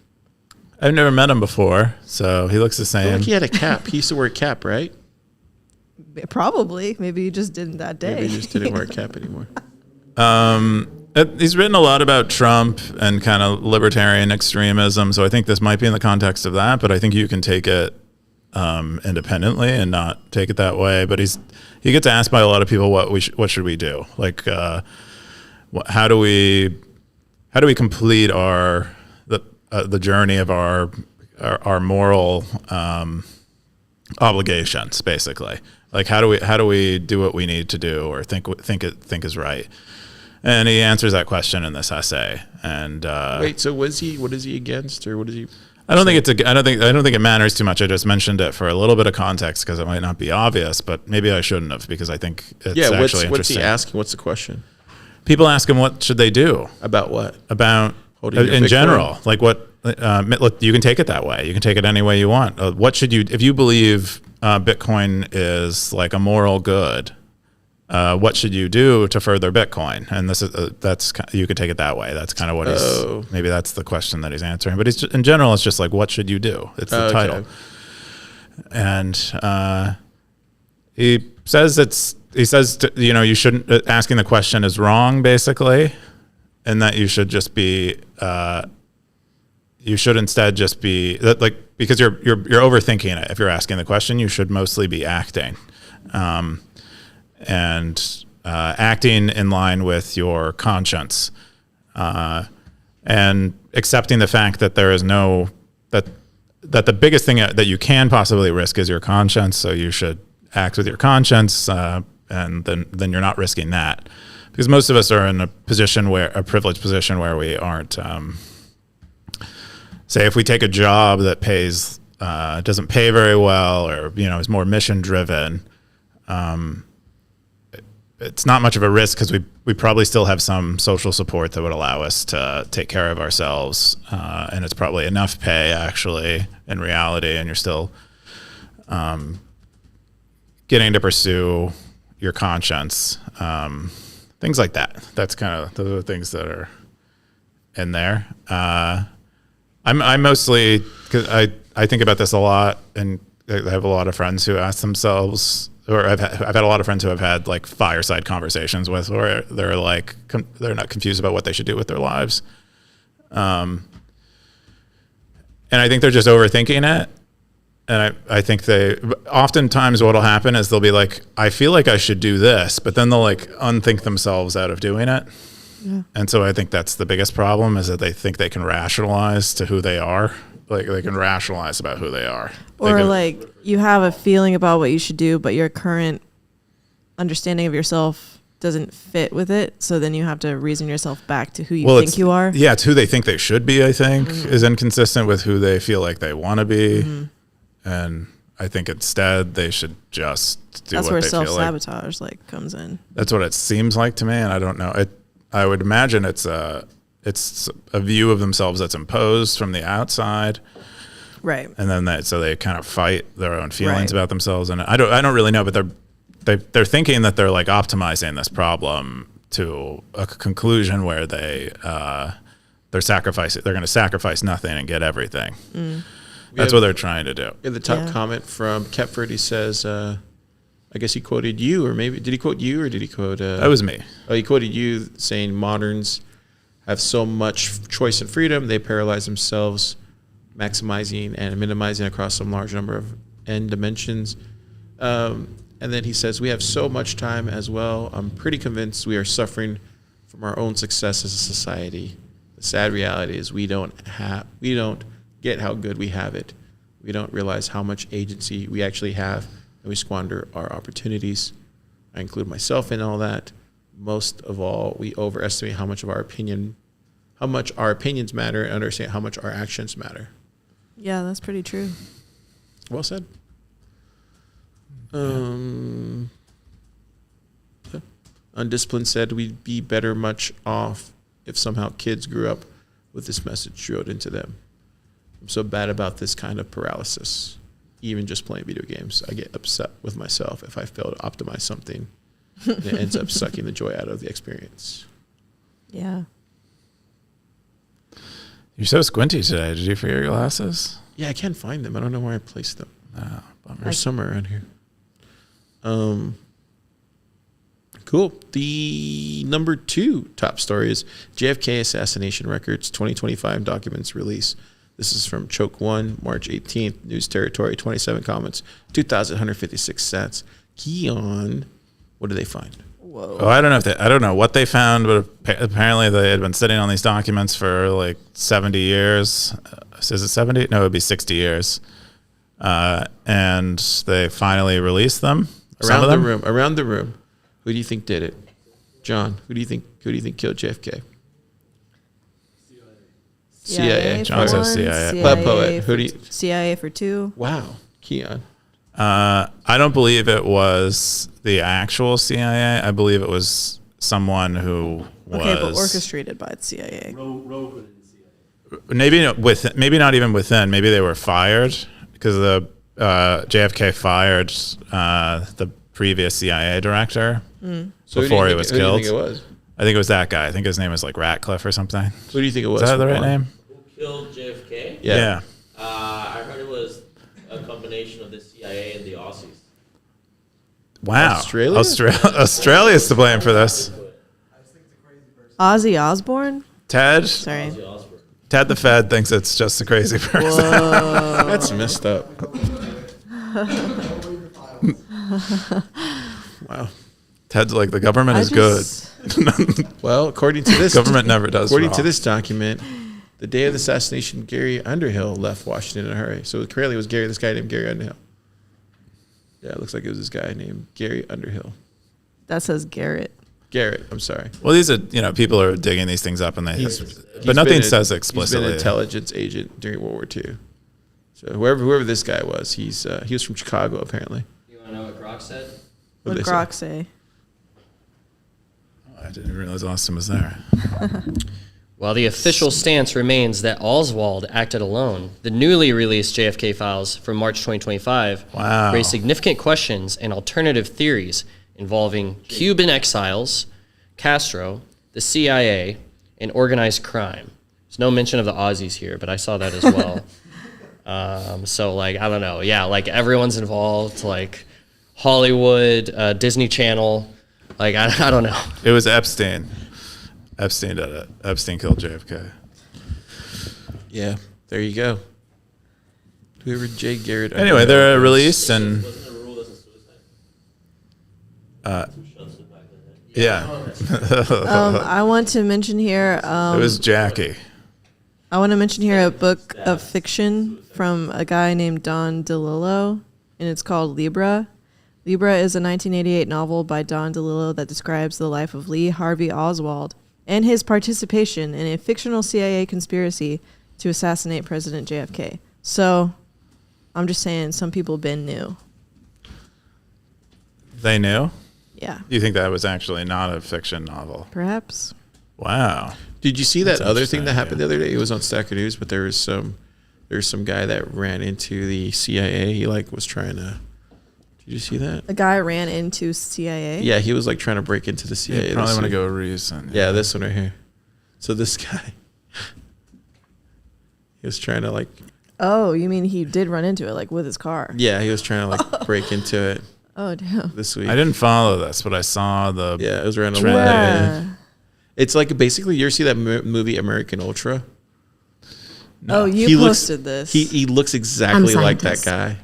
I've never met him before, so he looks the I feel same. like he had a cap. He used to wear a cap, right? Probably. Maybe you just didn't that day. Maybe he just didn't wear a cap anymore. He's written a lot about Trump and kind of libertarian extremism, so I think this might be in the context of that, but I think you can take it independently and not take it that way. But he gets asked by a lot of people what should we do? Like, how do we complete the journey of our moral obligations, basically? Like, how do we do what we need to do or think is right? And he answers that question in this essay. And Wait, so what is he against, or what is he? I don't think it matters too much. I just mentioned it for a little bit of context because it might not be obvious, but maybe I shouldn't have because I think it's Yeah, actually what's he interesting. asking? What's the question People ask him what should they do about? What about Holding your in Bitcoin? general, like what. Look, you can take it that way. You can take it any way you want. What should you, if you believe Bitcoin is like a moral good? What should you do to further Bitcoin? And this is you could take it that way. That's kind of what maybe that's the question that he's answering. But in general, it's just like, what should you do? It's the title. And he says you shouldn't, asking the question is wrong, basically, and that you should just be you should instead just be like, because you're overthinking it. If you're asking the question, you should mostly be acting. And acting in line with your conscience, and accepting the fact that there is that the biggest thing that you can possibly risk is your conscience. So you should act with your conscience, and then you're not risking that, because most of us are in a privileged position where we aren't. Say if we take a job that doesn't pay very well, or is more mission driven. It's not much of a risk because we probably still have some social support that would allow us to take care of ourselves, and it's probably enough pay actually in reality, and you're still getting to pursue your conscience, things like that. Those are the things that are in there. I'm mostly, because I think about this a lot, and I have a lot of friends who ask themselves. Or I've had a lot of friends who have had like fireside conversations with, where they're like they're not confused about what they should do with their lives, and I think they're just overthinking it. And I think oftentimes what'll happen is they'll be like, I feel like I should do this, but then they'll like unthink themselves out of doing it. Yeah. And so I think that's the biggest problem, is that they think they can rationalize to who they are. Like they can rationalize about who they are. Or like you have a feeling about what you should do, but your current understanding of yourself doesn't fit with it. So then you have to reason yourself back to who you think you are. Yeah, it's who they think they should be, I think, is inconsistent with who they feel like they want to be. Mm-hmm. And I think instead they should just do That's what where they feel like. self-sabotage comes in. That's what it seems like to me, and I don't know. I would imagine it's a view of themselves that's imposed from the outside, right? And then so they kind of fight their own feelings about themselves. And I don't really know, but they're thinking that they're like optimizing this problem to a conclusion where they're going to sacrifice nothing and get everything. That's what they're trying to do. In the top comment from Kepford, he says, I guess he quoted you, or maybe did he quote you, or did he quote? That was me. Oh, he quoted you saying moderns have so much choice and freedom, they paralyze themselves, maximizing and minimizing across some large number of end dimensions. And then he says, we have so much time as well. I'm pretty convinced we are suffering from our own success as a society. The sad reality is we don't get how good we have it. We don't realize how much agency we actually have, and we squander our opportunities. I include myself in all that. Most of all, we overestimate how much our opinions matter, and understand how much our actions matter. Yeah, that's pretty true. Well said. Undisciplined said we'd be better much off if somehow kids grew up with this message drilled into them. I'm so bad about this kind of paralysis. Even just playing video games, I get upset with myself if I fail to optimize something, and it ends up sucking the joy out of the experience. Yeah. You're so squinty today. Did you forget your glasses? Yeah, I can't find them. I don't know where I placed them. Oh, bummer. They're somewhere around here. Cool. The number 2 top story is JFK assassination records 2025 documents release. This is from Choke One, March 18th. News Territory, 27 comments, 2,156 stats. Keyan, what did they find? Whoa. Oh, I don't know what they found, but apparently they had been sitting on these documents for like 70 years. Is it 70? No, it would be 60 years. And they finally released them. Around the room. Who do you think did it? John, who do you think killed JFK? CIA. John says one, CIA. Poet. Who do you? CIA for 2. Wow, Keyan. I don't believe it was the actual CIA. I believe it was someone who was Okay, but orchestrated by the CIA. maybe not even within. Maybe they were fired because the JFK fired the previous CIA director before he was killed. Who do you think it was? I think it was that guy. I think his name was like Ratcliffe or something. Who do you think it was? Is that the right name? Who killed JFK? Yeah. I heard it was a combination of the CIA and the Aussies. Wow. Australia? Australia's to blame for this. Ozzy Osbourne? Ted Sorry. Ozzy Osbourne. Ted the Fed thinks it's just a crazy person. That's messed up. Wow. Ted's like, the government is good. Well, according to this Government never does According wrong. to this document, the day of the assassination, Gary Underhill left Washington in a hurry. So apparently it was this guy named Gary Underhill. Yeah, it looks like it was this guy named Gary Underhill. That says Garrett. Garrett, I'm sorry. Well, these are, people are digging these things up, and but nothing says explicitly. He's been an intelligence agent during World War II. So whoever this guy was, he was from Chicago apparently. You want to know what Grok said? What did Grok say? I didn't realize Austin was there. While the official stance remains that Oswald acted alone, the newly released JFK files from March 2025 raise significant questions and alternative theories involving Cuban exiles, Castro, the CIA, and organized crime. There's no mention of the Aussies here, but I saw that as well. So, I don't know. Yeah, everyone's involved, Hollywood, Disney Channel. I don't know. It was Epstein. Epstein did it. Epstein killed JFK. Yeah, there you go. Whoever J. Garrett. Anyway, they're released, and Wasn't there a rule that's a suicide? yeah, I want to mention here. it was Jackie. I want to mention here a book of fiction from a guy named Don DeLillo, and it's called Libra. Libra is a 1988 novel by Don DeLillo that describes the life of Lee Harvey Oswald and his participation in a fictional CIA conspiracy to assassinate President JFK. So, I'm just saying, some people been knew. They knew? Yeah, You think that was actually not a fiction novel? perhaps. Wow. Did you see That's that other thing interesting, that happened the other day? It was on Stacker News, but there was some guy that ran into the CIA. He was trying to. Did you see that? A guy ran into CIA. Yeah, he was trying to break into the CIA. You probably this want to week. go recent. Yeah, this one right here. So this guy, he was trying to Oh, you mean he did run into it with his car? Yeah, he was trying to break into it Oh, damn. this week. I didn't follow this, but I saw the. Yeah, it was around Trend. 11. Yeah. It's basically you ever see that movie American Ultra? Oh, you He posted this. He looks exactly like that scientist. guy.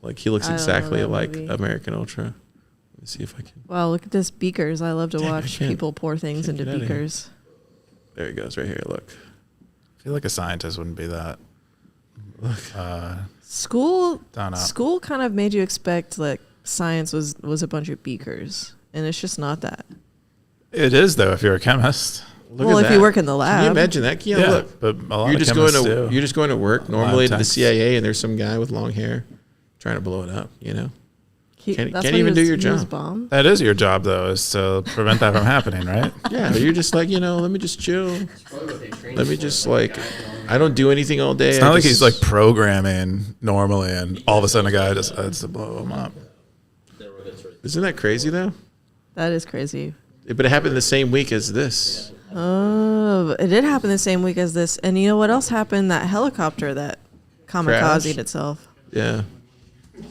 Like he looks I don't know exactly that like movie. American Ultra. Let me see if I can. Wow, look at this beakers. I love to Dang, I watch can't- people pour things can't into get outta here. beakers. There he goes, right here. Look. I feel like a scientist wouldn't be that. School Done up. school kind of made you expect like science was a bunch of beakers, and it's just not that. It is though if you're a chemist. Look Well, at if you that. work in the Can lab. you imagine that? Keyan, Yeah, look. but a lot You're of just going chemists to do. you're just going to work normally to the techs. CIA, and there's some guy with long hair trying to blow it up. You know. Can't That's even what he do was- your he was job. bombed. That is your job though, is to prevent that from happening, right? Yeah, you're just like, let me just chill. Let me just like, I don't do anything all day. It's not like he's like programming normally, and all of a sudden a guy decides to blow him up. Isn't that crazy though? That is crazy. But it happened the same week as this. Oh, it did happen the same week as this. And you know what else happened? That helicopter that kamikazed Crashed? itself. Yeah,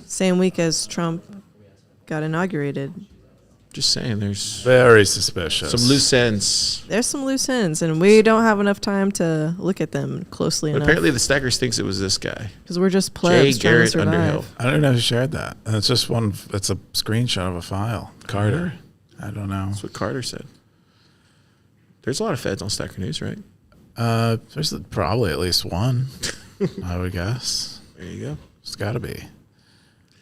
Same week as Trump got inaugurated. just saying. There's Very suspicious. some loose ends. There's some loose ends, and we don't have enough time to look at them closely But enough. apparently, the Stackers thinks it was this guy. Because we're just plebs trying to Garrett survive. Underhill. I don't know who shared that. And it's just one. It's a screenshot of a file. Carter. I don't know. That's what Carter said. There's a lot of feds on Stacker News, right? There's probably at least one. I would guess. There you go. It's got to be.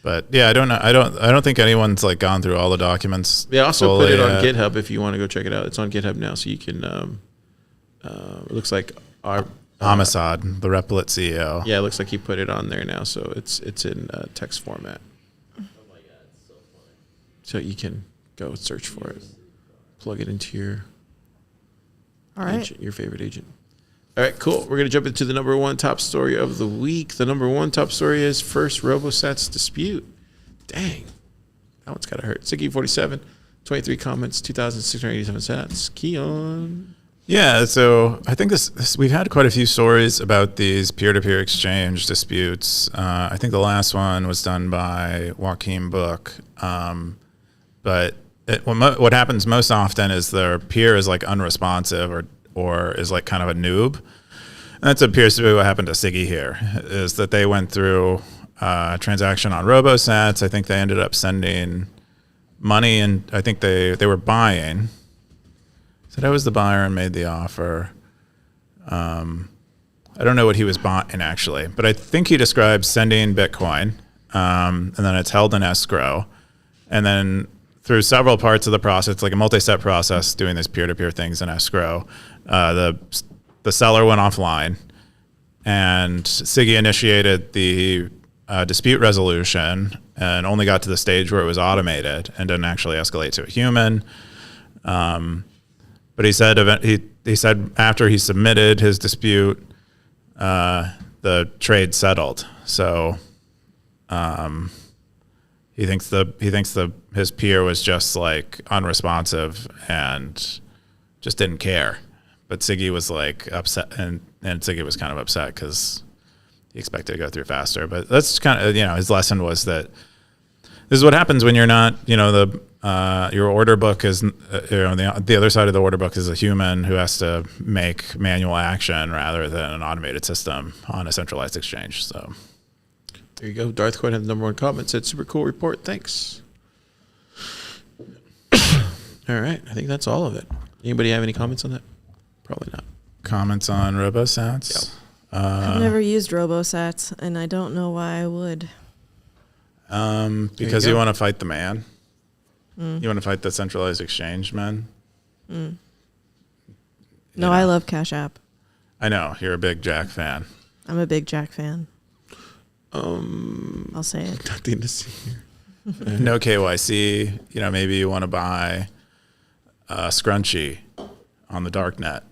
But yeah, I don't know. I don't think anyone's like gone through all the documents. They also fully put it on yet. GitHub if you want to go check it out. It's on GitHub now, so you can. It looks like our Homicide, the Replit CEO. Yeah, it looks like he put it on there now, so it's in text format. So you can go search for it, plug it into your All right. agent, your favorite agent. All right, cool. We're gonna jump into the number one top story of the week. The number one top story is first RoboSats dispute. Dang, that one's gotta hurt. Siggy 47, 23 comments, 2,687 sats. Keyan. Yeah, so I think this we've had quite a few stories about these peer-to-peer exchange disputes. I think the last one was done by Joaquin Book, but what happens most often is their peer is like unresponsive or is like kind of a noob. And that appears to be what happened to Siggy here. Is that they went through a transaction on RoboSats. I think they ended up sending money, and I think they were buying. Said I was the buyer and made the offer. I don't know what he was buying actually, but I think he described sending Bitcoin, and then it's held in escrow, and then through several parts of the process, it's like a multi-step process doing these peer-to-peer things in escrow. The seller went offline, and Siggy initiated the dispute resolution and only got to the stage where it was automated and didn't actually escalate to a human. But he said after he submitted his dispute, the trade settled. So he thinks his peer was just like unresponsive and just didn't care. But Siggy was like upset, and Siggy was kind of upset because he expected to go through faster. But that's kind of his lesson was that this is what happens when you're not your order book is the other side of the order book is a human who has to make manual action rather than an automated system on a centralized exchange. So There you go. Darth Coin had the number one comment. Said, super cool report. Thanks. All right. I think that's all of it. Anybody have any comments on that? Probably not. comments on RoboSats? I've never used RoboSats, and I don't know why I would. Because go. you want to fight the man. You want to fight the centralized exchange man. No, Yeah. I love Cash App. I know you're a big Jack fan. I'm a big Jack fan. I'll say it. Nothing to see here. No KYC. Maybe you want to buy a scrunchie on the dark net.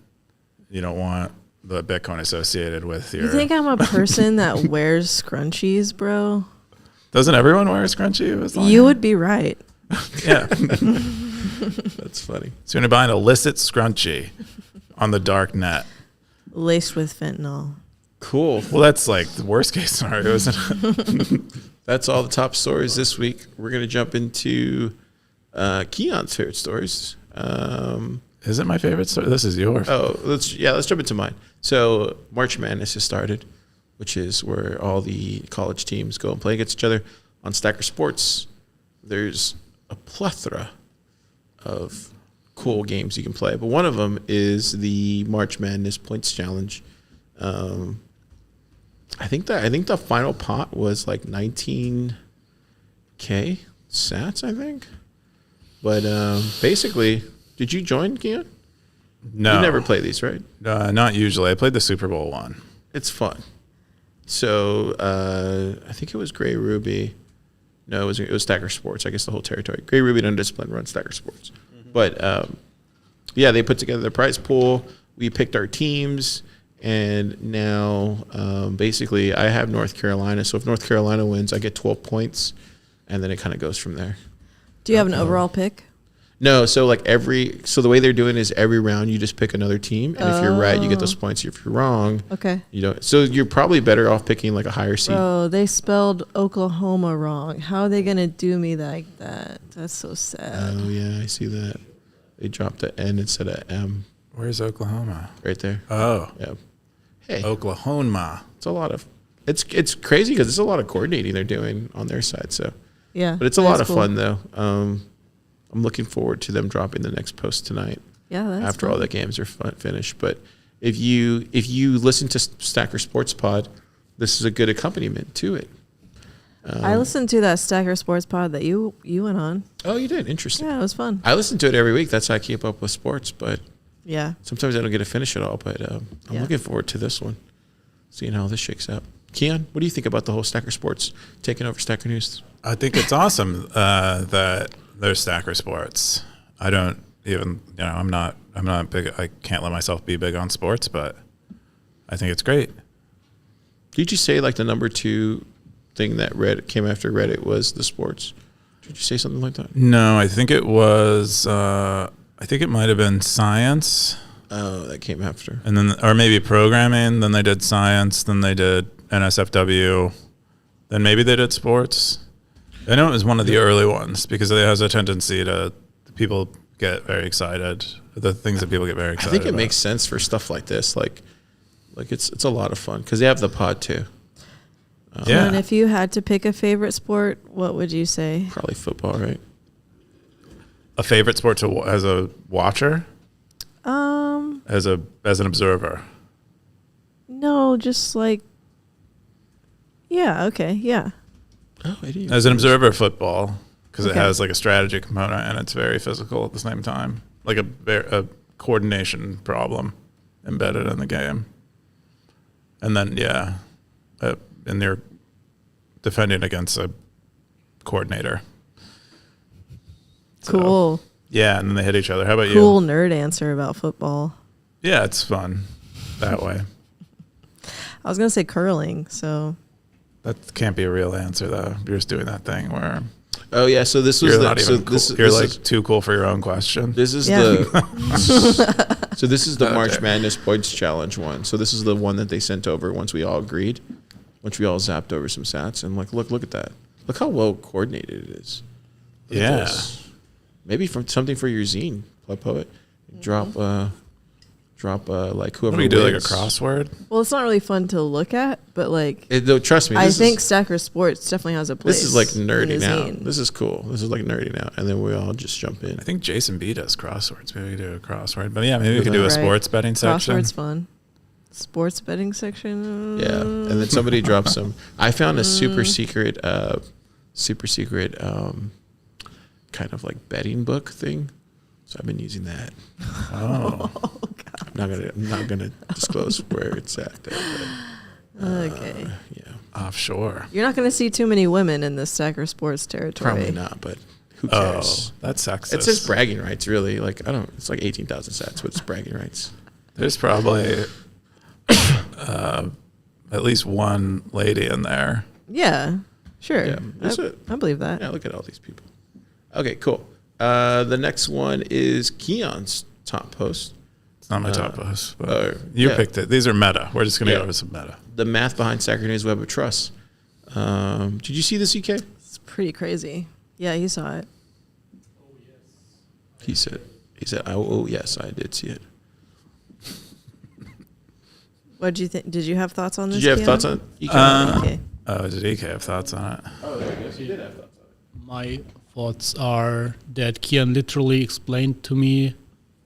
You don't want the Bitcoin associated with your. You think I'm a person that wears scrunchies, bro? Doesn't everyone wear a scrunchie? You would be right. Yeah. That's funny. So you're gonna buy an illicit scrunchie on the dark net. Laced with fentanyl. Cool. Well, that's like the worst case scenario, isn't it? That's all the top stories this week. We're going to jump into Keyan's favorite stories. Is it my favorite story? This is yours. Let's jump into mine. So March Madness has started, which is where all the college teams go and play against each other on Stacker Sports, there's a plethora of cool games you can play, but one of them is the March Madness Points Challenge. I think the final pot was like 19K sats, I think. But basically, did you join, Keyan? No. You never play these, right? Not usually. I played the Super Bowl one. It's fun. So I think it was Gray Ruby. No, it was Stacker Sports. I guess the whole territory. Gray Ruby and Undisciplined run Stacker Sports. Mm-hmm. But yeah, they put together the prize pool. We picked our teams, and now basically I have North Carolina. So if North Carolina wins, I get 12 points, and then it kind of goes from there. Do you have an overall pick? No, so the way they're doing is every round you just pick another team, and if you're right, you get those points. If you're wrong, okay, you don't. So you're probably better off picking like a higher seed. Bro, they spelled Oklahoma wrong. How are they gonna do me like that? That's so sad. Oh yeah, I see that. They dropped the N instead of M. Where's Oklahoma? Right there. Oh, Yeah. Hey, Oklahoma. it's a lot of. It's crazy because it's a lot of coordinating they're doing on their side. So, Yeah, but it's a that's lot of cool. fun though. I'm looking forward to them dropping the next post tonight. Yeah, that's after fun. all the games are finished. But if you listen to Stacker Sports Pod, this is a good accompaniment to it. I listened to that Stacker Sports Pod that you went on. Oh, you did? Interesting. Yeah, it was fun. I listen to it every week. That's how I keep up with sports. But Yeah. sometimes I don't get to finish it all. But I'm Yeah. looking forward to this one, seeing how this shakes out. Keyan, what do you think about the whole Stacker Sports taking over Stacker News? I think it's awesome that there's Stacker Sports. I don't even, I'm not big. I can't let myself be big on sports, but I think it's great. Did you say like the number 2 thing that came after Reddit was the sports? Did you say something like that? No, I think it was. I think it might have been science, Oh, that came after. and then or maybe programming. Then they did science. Then they did NSFW. Then maybe they did sports. I know it was one of the early ones because it has a tendency to people get very excited. The things that people get very I excited. think it about. makes sense for stuff like this. Like it's a lot of fun because they have the pod too. Yeah. And if you had to pick a favorite sport, what would you say? Probably football, right? A favorite sport as a watcher, as an observer. No, just like, yeah, okay, yeah. Oh, I do. As an observer, football, because it Okay. has like a strategy component and it's very physical at the same time, like a coordination problem embedded in the game. And then and they're defending against a coordinator. So, Cool. yeah, and then they hit each other. How about Cool you? nerd answer about football. Yeah, it's fun that way. I was gonna say curling, so That can't be a real answer though. You're just doing that thing where Oh yeah. So this was you're the. not So even. this Cool. You're this like is, too cool for your own question. this is Yeah. the. So this is the March Okay. Madness Points Challenge one. So this is the one that they sent over once we all agreed, once we all zapped over some sats and like look at that. Look how well coordinated it is. Look at Yeah. this. Maybe from something for your zine, Club Poet. Drop like whoever We do like a wins. crossword. well, it's not really fun to look at, but like Though, trust me, I this think is, Stacker Sports definitely has a place. this is like in nerding the out. zine. This is cool. This is like nerding out, and then we all just jump in. I think Jason B does crosswords. Maybe we do a crossword. But yeah, maybe we could do a Right. sports betting section. Crossword's fun. Sports betting section. Yeah, and then somebody dropped some. I found a super secret, kind of like betting book thing. So I've been using that. Oh. I'm not gonna disclose where it's at. Though, Okay. but, yeah, Offshore. You're not going to see too many women in the Stacker Sports territory. probably not. But who Oh, cares? that's sexist. It's just bragging rights, really. Like I don't. It's like 18,000 sats, but it's bragging rights. There's probably at least one lady in there. Yeah, sure. Yeah, that's it. I believe that. Yeah, look at all these people. Okay, cool. The next one is Keyan's top post. It's not my top post, but you yeah. picked it. These are meta. We're just going to Yeah. go with some meta. The math behind Stacker News Web of Trust. Did you see this, EK? It's pretty crazy. Yeah, he saw it. He said, oh, yes, I did see it. What did you think? Did you have thoughts on this? Did you have Keyan? thoughts on EK? Okay. Did EK have thoughts on it? Oh, there you go. So you did have thoughts on it. My thoughts are that Keyan literally explained to me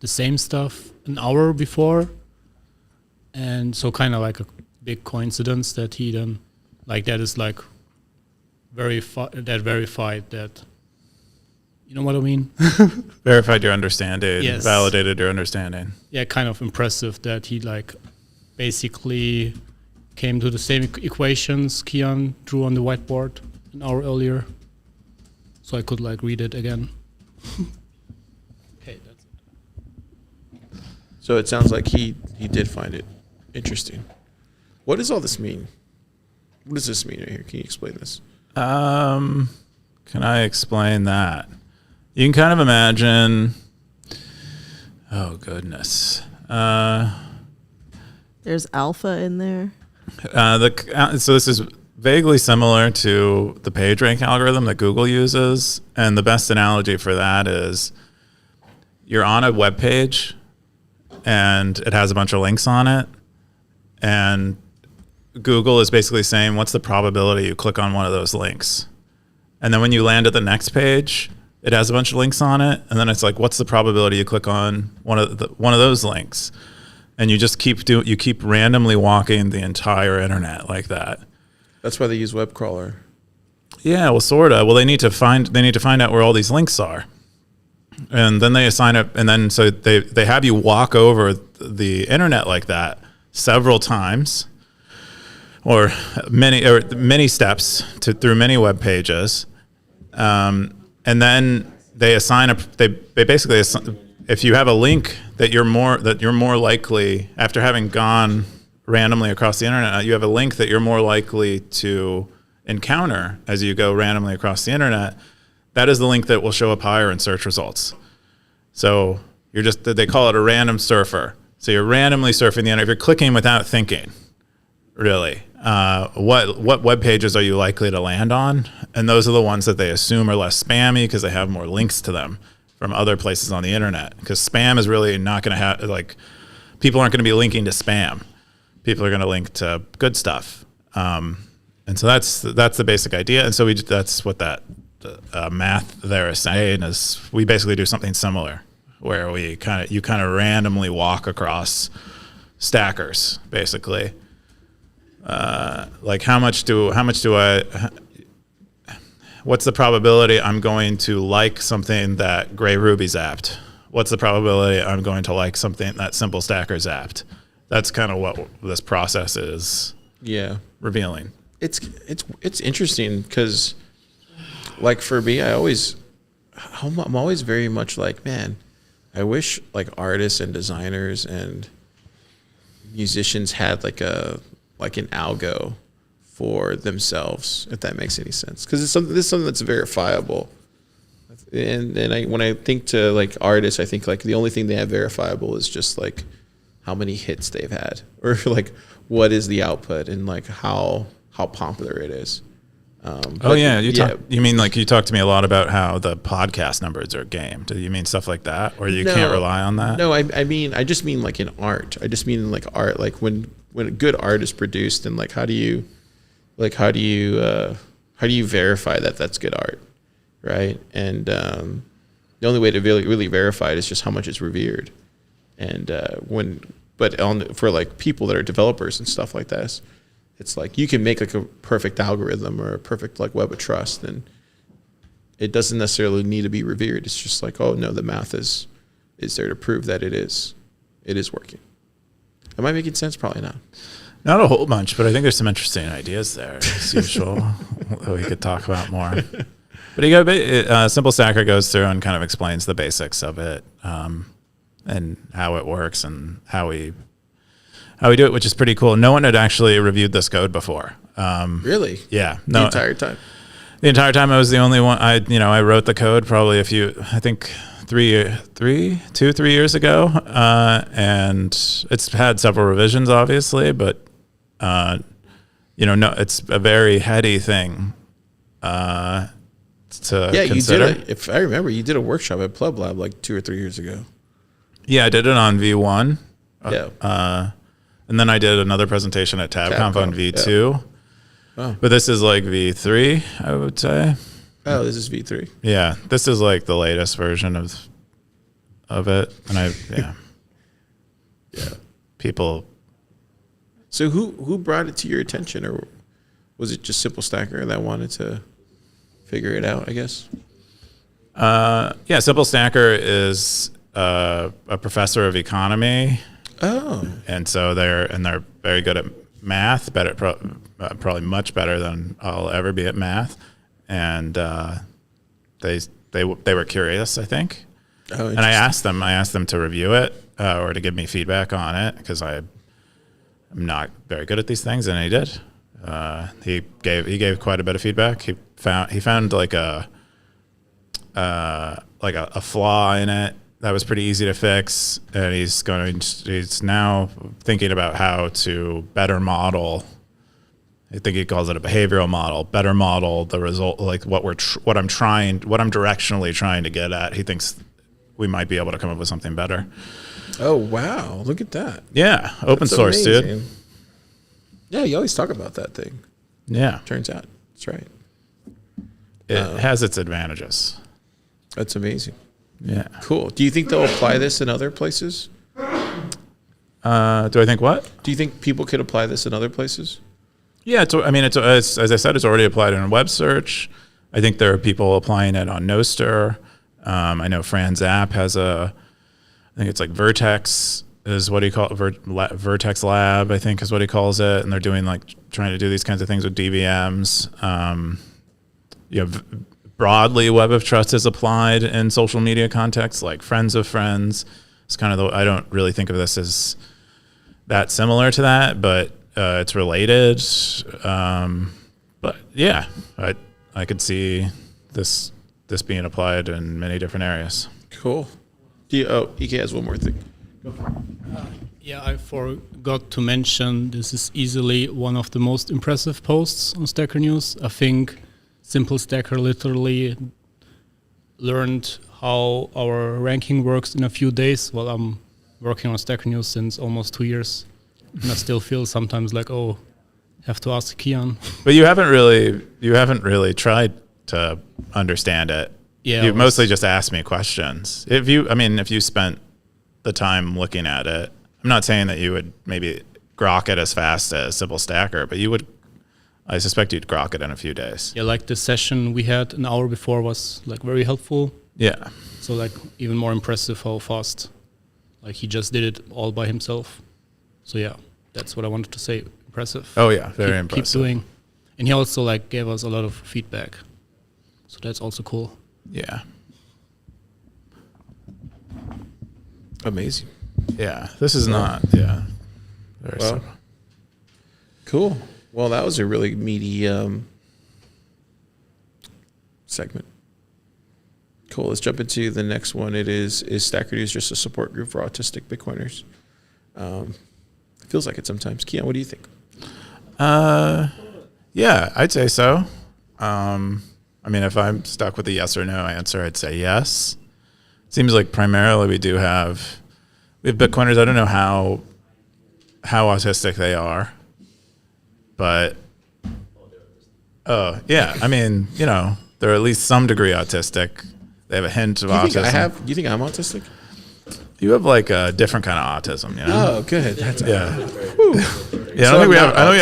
the same stuff an hour before, and so kind of like a big coincidence that he then, like, that is like that verified that, you know what I mean? Verified your understanding, Yes. validated your understanding. Yeah, kind of impressive that he like basically came to the same equations Keyan drew on the whiteboard an hour earlier, so I could like read it again. Okay, that's it. So it sounds like he did find it interesting. What does all this mean? What does this mean right here? Can you explain this? Can I explain that? You can kind of imagine. Oh goodness. There's alpha in there. So this is vaguely similar to the PageRank algorithm that Google uses, and the best analogy for that is you're on a web page and it has a bunch of links on it, and Google is basically saying, what's the probability you click on one of those links? And then when you land at the next page, it has a bunch of links on it, and then it's like, what's the probability you click on one of those links? And you just keep randomly walking the entire internet like that. That's why they use web crawler. Yeah, well, sorta. Well, they need to find out where all these links are, and then they assign it, and then so they have you walk over the internet like that several times, or many steps through many web pages, and then they assign they basically assign, if you have a link that you're more likely, after having gone randomly across the internet, you have a link that you're more likely to encounter as you go randomly across the internet, that is the link that will show up higher in search results. So they call it a random surfer. So you're randomly surfing the internet. If you're clicking without thinking, really, what web pages are you likely to land on? And those are the ones that they assume are less spammy because they have more links to them from other places on the internet. Because spam is really not going to have, like, people aren't going to be linking to spam. People are going to link to good stuff. And so that's the basic idea. And so that's what that math there is saying, is we basically do something similar, where you kind of randomly walk across stackers, basically. Like what's the probability I'm going to like something that Gray Ruby zapped? What's the probability I'm going to like something that Simple Stacker zapped? That's kind of what this process is revealing. It's interesting because, like, for me, I'm always very much like, man, I wish like artists and designers and musicians had like an algo for themselves, if that makes any sense, because this is something that's verifiable. And when I think to like artists, I think like the only thing they have verifiable is just like how many hits they've had, or like what is the output and like how popular it is. You mean like you talked to me a lot about how the podcast numbers are gamed. Do you mean stuff like that, or you can't rely on that? No, I just mean like in art. I just mean like art, like when a good art is produced, and like how do you verify that that's good art, right? And the only way to really verify it is just how much it's revered. And for like people that are developers and stuff like this, it's like you can make like a perfect algorithm or a perfect like web of trust, and it doesn't necessarily need to be revered. It's just like, oh no, the math is there to prove that it is working. Am I making sense? Probably not. Not a whole bunch, but I think there's some interesting ideas there, as usual, that we could talk about more. But Simple Stacker goes through and kind of explains the basics of it, and how it works and how we do it, which is pretty cool. No one had actually reviewed this code before. Really? Yeah. No. The entire time? The entire time I was the only one. I wrote the code probably 3 years ago. And it's had several revisions, obviously, but, it's a very heady thing to consider. You did if I remember, you did a workshop at Plub Lab like 2 or 3 years ago. Yeah, I did it on V1. Yeah. And then I did another presentation at TabConf on V2. Oh. But this is like V3, I would say. Oh, this is V3. Yeah, this is like the latest version of it, and yeah, people. So who brought it to your attention, or was it just Simple Stacker that wanted to figure it out, I guess? Yeah, Simple Stacker is a professor of economy. Oh. And so they're very good at math, probably much better than I'll ever be at math. And they were curious, I think. Oh, and I asked them to review it or to give me feedback on it because I'm not very good at these things, and he did. He gave quite a bit of feedback. He found like a flaw in it that was pretty easy to fix, and he's now thinking about how to better model. I think he calls it a behavioral model. Better model the result, like what I'm directionally trying to get at. He thinks we might be able to come up with something better. Oh wow! Look at that. Yeah, open That's source, amazing. dude. Yeah, you always talk about that thing. Yeah, Turns out, that's right. it has its advantages. That's amazing. Yeah. Cool. Do you think they'll apply this in other places? Do I think what? Do you think people could apply this in other places? Yeah, it's as I said, it's already applied in web search. I think there are people applying it on Noster. I know Fran Zapp has I think it's like Vertex is what he calls Vertex Lab, I think is what he calls it, and they're doing trying to do these kinds of things with DVMs. Broadly, Web of Trust is applied in social media contexts, like friends of friends. It's kind of I don't really think of this as that similar to that, but it's related. But yeah, I could see this being applied in many different areas. Cool. EK has one more thing. Yeah, I forgot to mention this is easily one of the most impressive posts on Stacker News. I think Simple Stacker literally learned how our ranking works in a few days. Well, I'm working on Stacker News since almost 2 years, and I still feel sometimes like, have to ask Keyan. But you haven't really tried to understand it. Yeah, You've mostly just asked me questions. If you spent the time looking at it, I'm not saying that you would maybe grok it as fast as Simple Stacker, but I suspect you'd grok it in a few days. Yeah, like the session we had an hour before was very helpful. Yeah. So even more impressive how fast, he just did it all by himself. So yeah, that's what I wanted to say. Impressive. Oh yeah, very impressive. Keep doing. And he also gave us a lot of feedback. So that's also cool. Yeah. Amazing. Yeah. This is not. Yeah. Very Well, simple. Cool. Well, that was a really meaty segment. Cool. Let's jump into the next one. It is Stacker News just a support group for autistic Bitcoiners? Feels like it sometimes. Keyan, what do you think? Yeah, I'd say so. If I'm stuck with a yes or no answer, I'd say yes. It seems like primarily we have Bitcoiners. I don't know how autistic they are, but yeah, they're at least some degree autistic. They have a hint of autism. Do you think I'm autistic? You have a different kind of autism, you know? Oh, good. That's Yeah. Whew. Yeah, So I don't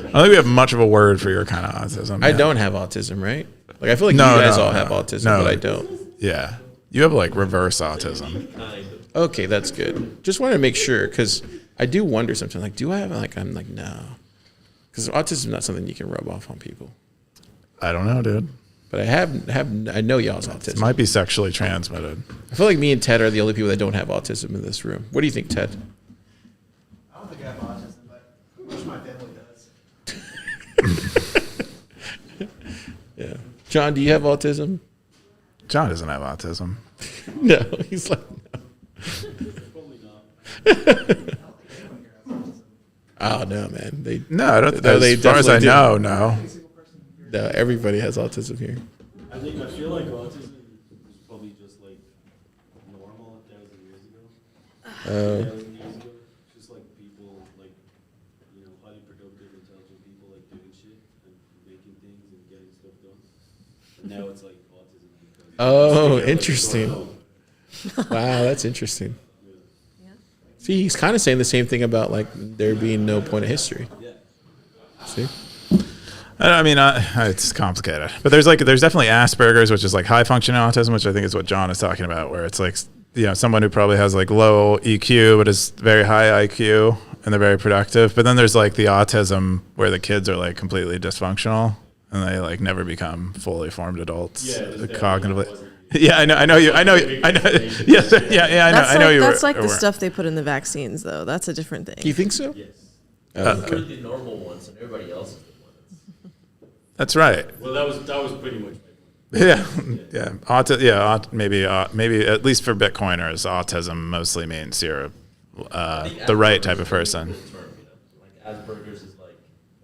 I'm think we have much of a word for your kind of autism. I yeah. don't have autism, right? I feel like No, you guys no, all no. have autism, No. but I don't. Yeah. You have reverse autism. Okay, that's good. Just wanted to make sure because I do wonder sometimes. Do I have I'm no, because autism is not something you can rub off on people. I don't know, dude. But I know y'all's autism. It might be sexually transmitted. I feel like me and Ted are the only people that don't have autism in this room. What do you think, Ted? I don't think I have autism, but I wish my family does. Yeah. John, do you have autism? John doesn't have autism. No. He's like, no. Probably not. Oh, no, man. No, I don't. No, they as far as I definitely know, no. No, everybody has autism here. I feel like autism was probably just normal 1,000 years ago. 1,000 years ago, just people highly productive, intelligent people doing shit, and now it's like autism. Because Oh, interesting. Wow, that's interesting. See, he's kind of saying the same thing about like there being no point of history. See? I mean, it's complicated, but there's definitely Asperger's, which is like high functioning autism, which I think is what John is talking about, where it's like, someone who probably has like low EQ but is very high IQ and they're very productive. But then there's like the autism where the kids are like completely dysfunctional and they like never become fully formed adults cognitively. Yeah, I know. Yes, yeah, I know. That's I know you. That's like the stuff they put in the vaccines, though. That's a different thing. You think so? Yes. Oh, We're okay. the normal ones, and everybody else is the ones. That's right. Well, that was pretty much. Maybe at least for Bitcoiners, autism mostly means you're the right type of person. Term, like Asperger's is like,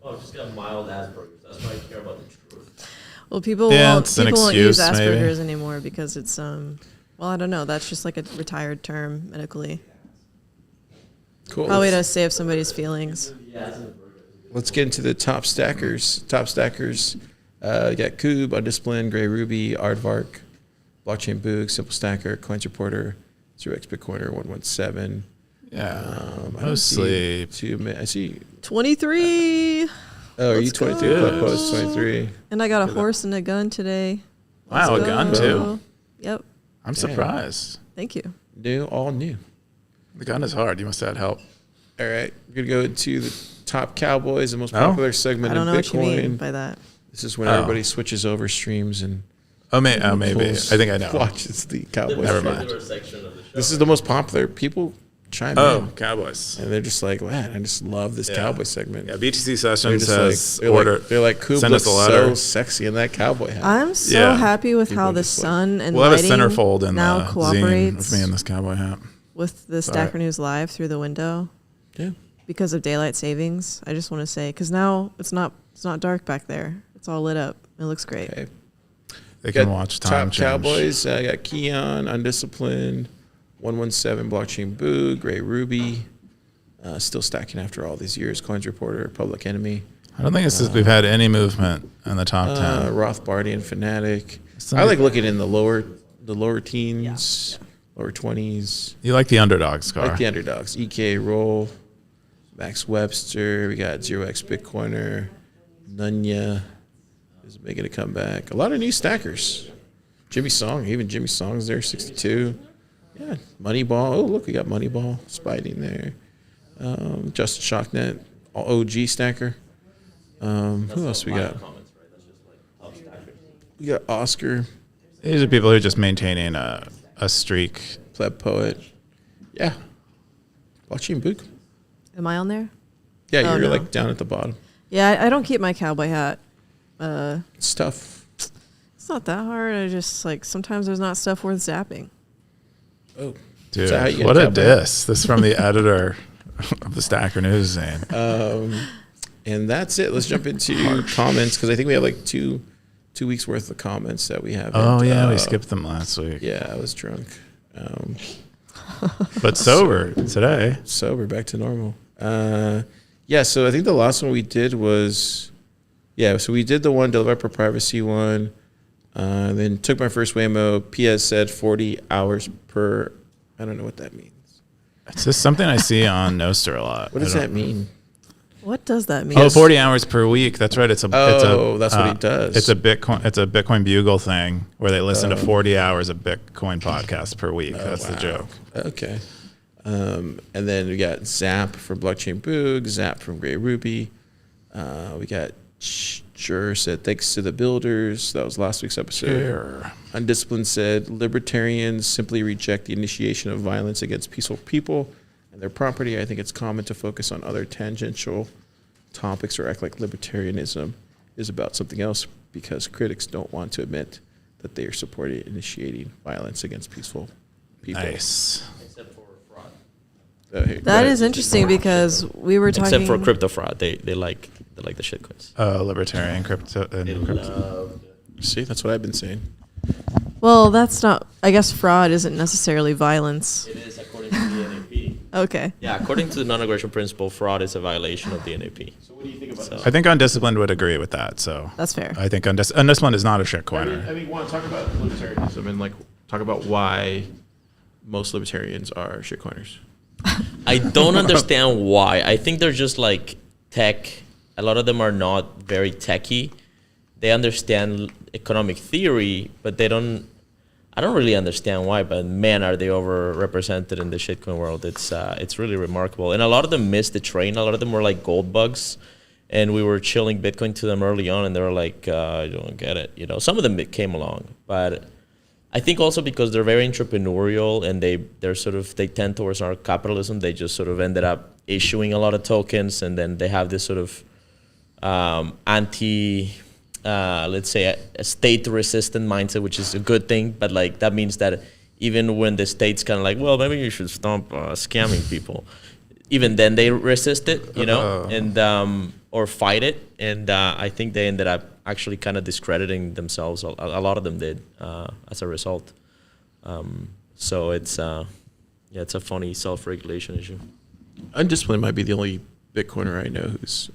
oh, I've just got mild Asperger's. That's why I care about the truth. Well, people it's an won't use excuse, maybe. Asperger's anymore because it's well, I don't know. That's just like a retired term medically. Cool. Probably to save somebody's feelings. Let's get into the top stackers. Top stackers. You got Kube, Undisciplined, Gray Ruby, Aardvark, Blockchain Boog, Simple Stacker, Coins Reporter, 0x Bitcoiner, 117. Yeah, I mostly. I see. 23. Oh, are you Let's 23? go. Club Post 23. And I got a horse and a gun today. Wow, a Let's gun go. too. Yep. I'm surprised. Thank you. New, all new. The gun is hard. You must have had help. All right, we're gonna go into the top Cowboys, the most Oh? popular segment I don't in know what you mean Bitcoin. by that. This is when Oh. everybody switches over streams and Maybe. I think I know. watches the Cowboys. Never The mind. regular section of the show. This is the most popular. People chime Oh, in, Cowboys. and they're just like, "Man, I just love this Yeah. Cowboy segment." Yeah, BTC They're Sessions just has like, ordered. they're like, Kube send us looks a letter. so sexy in that cowboy hat. I'm so Yeah. happy with People how the just like- sun and We'll have a lighting centerfold in now the zine cooperates with me in this cowboy hat. with the Stacker News Live through the window Yeah. because of daylight savings. I just want to say because now it's not dark back there. It's all lit up. It looks great. Okay. They can Got watch time top change. Cowboys. I got Keyan, Undisciplined, 117 Blockchain Boog, Gray Ruby. Still stacking after all these years. Coins Reporter, Public Enemy, I don't think we've had any movement in the top 10. Rothbardian Fanatic. Somebody- I like looking in the lower teens, lower 20s. You like the underdogs, I Car. like the underdogs. EK Roll, Max Webster. We got 0x Bitcoiner, Nunya is making a comeback. A lot of new stackers. Jimmy Song's there, 62. Yeah, Moneyball. Oh, look, we got Moneyball spiting there. Justin Shocknet, OG stacker. Who else we got? Comments, right? That's just like top stackers. We got Oscar, These are people who are just maintaining a streak. Pleb Poet. Yeah. Blockchain Book. Am I on there? Yeah, Oh, you're no. like down at the bottom. Yeah, I don't keep my cowboy hat. It's tough. It's not that hard. I just like sometimes there's not stuff worth zapping. Oh. Dude, So how you get what a cowboy? diss. This is from the editor of the Stacker News zine. And that's it. Let's jump into comments because I think we have like two weeks worth of comments that we have. We skipped them last week. Yeah, I was drunk. But sober today. Sober, back to normal. Yeah, so I think the last one we did was, so we did the one developer privacy one. Then took my first Waymo. PS said 40 hours per. I don't know what that means. It's just something I see on Nostr a lot. What does that mean? What does that mean? Oh, 40 hours per week. That's right. That's what he does. It's a Bitcoin Bugle thing where they listen to 40 hours of Bitcoin podcasts per week. That's the joke. Okay. And then we got Zap from Blockchain Boog, Zap from Gray Ruby. We got Sure said thanks to the builders. That was last week's episode. Sure. Undisciplined said libertarians simply reject the initiation of violence against peaceful people and their property. I think it's common to focus on other tangential topics or act like libertarianism is about something else because critics don't want to admit that they are supporting initiating violence against peaceful people. Nice. Except for fraud. That is interesting because we were talking. Except for crypto fraud, they like the shitcoins. Libertarian crypto. They love See, that's what I've been saying. Well, that's not. I guess fraud isn't necessarily violence. it is according to the NAP. Okay. Yeah, according to the non-aggression principle, fraud is a violation of the NAP. So what do you think about I think Undisciplined would agree with that. So That's fair. I think Undisciplined is not a I shitcoiner. mean, want to talk about libertarianism and like talk about why most libertarians are shitcoiners. I don't understand why. I think they're just like tech. A lot of them are not very techy. They understand economic theory, but they don't. I don't really understand why, but man, are they overrepresented in the shitcoin world? It's really remarkable, and a lot of them missed the train. A lot of them were like gold bugs, and we were chilling Bitcoin to them early on, and they were like, "I don't get it." You know, some of them came along, but I think also because they're very entrepreneurial and they tend towards our capitalism. They just sort of ended up issuing a lot of tokens, and then they have this sort of let's say a state-resistant mindset, which is a good thing. But like that means that even when the state's kind of like, well, maybe you should stop scamming people, even then they resist it, you know, and or fight it. And I think they ended up actually kind of discrediting themselves. A lot of them did as a result. So it's a funny self-regulation issue. Undisciplined might be the only Bitcoiner I know who's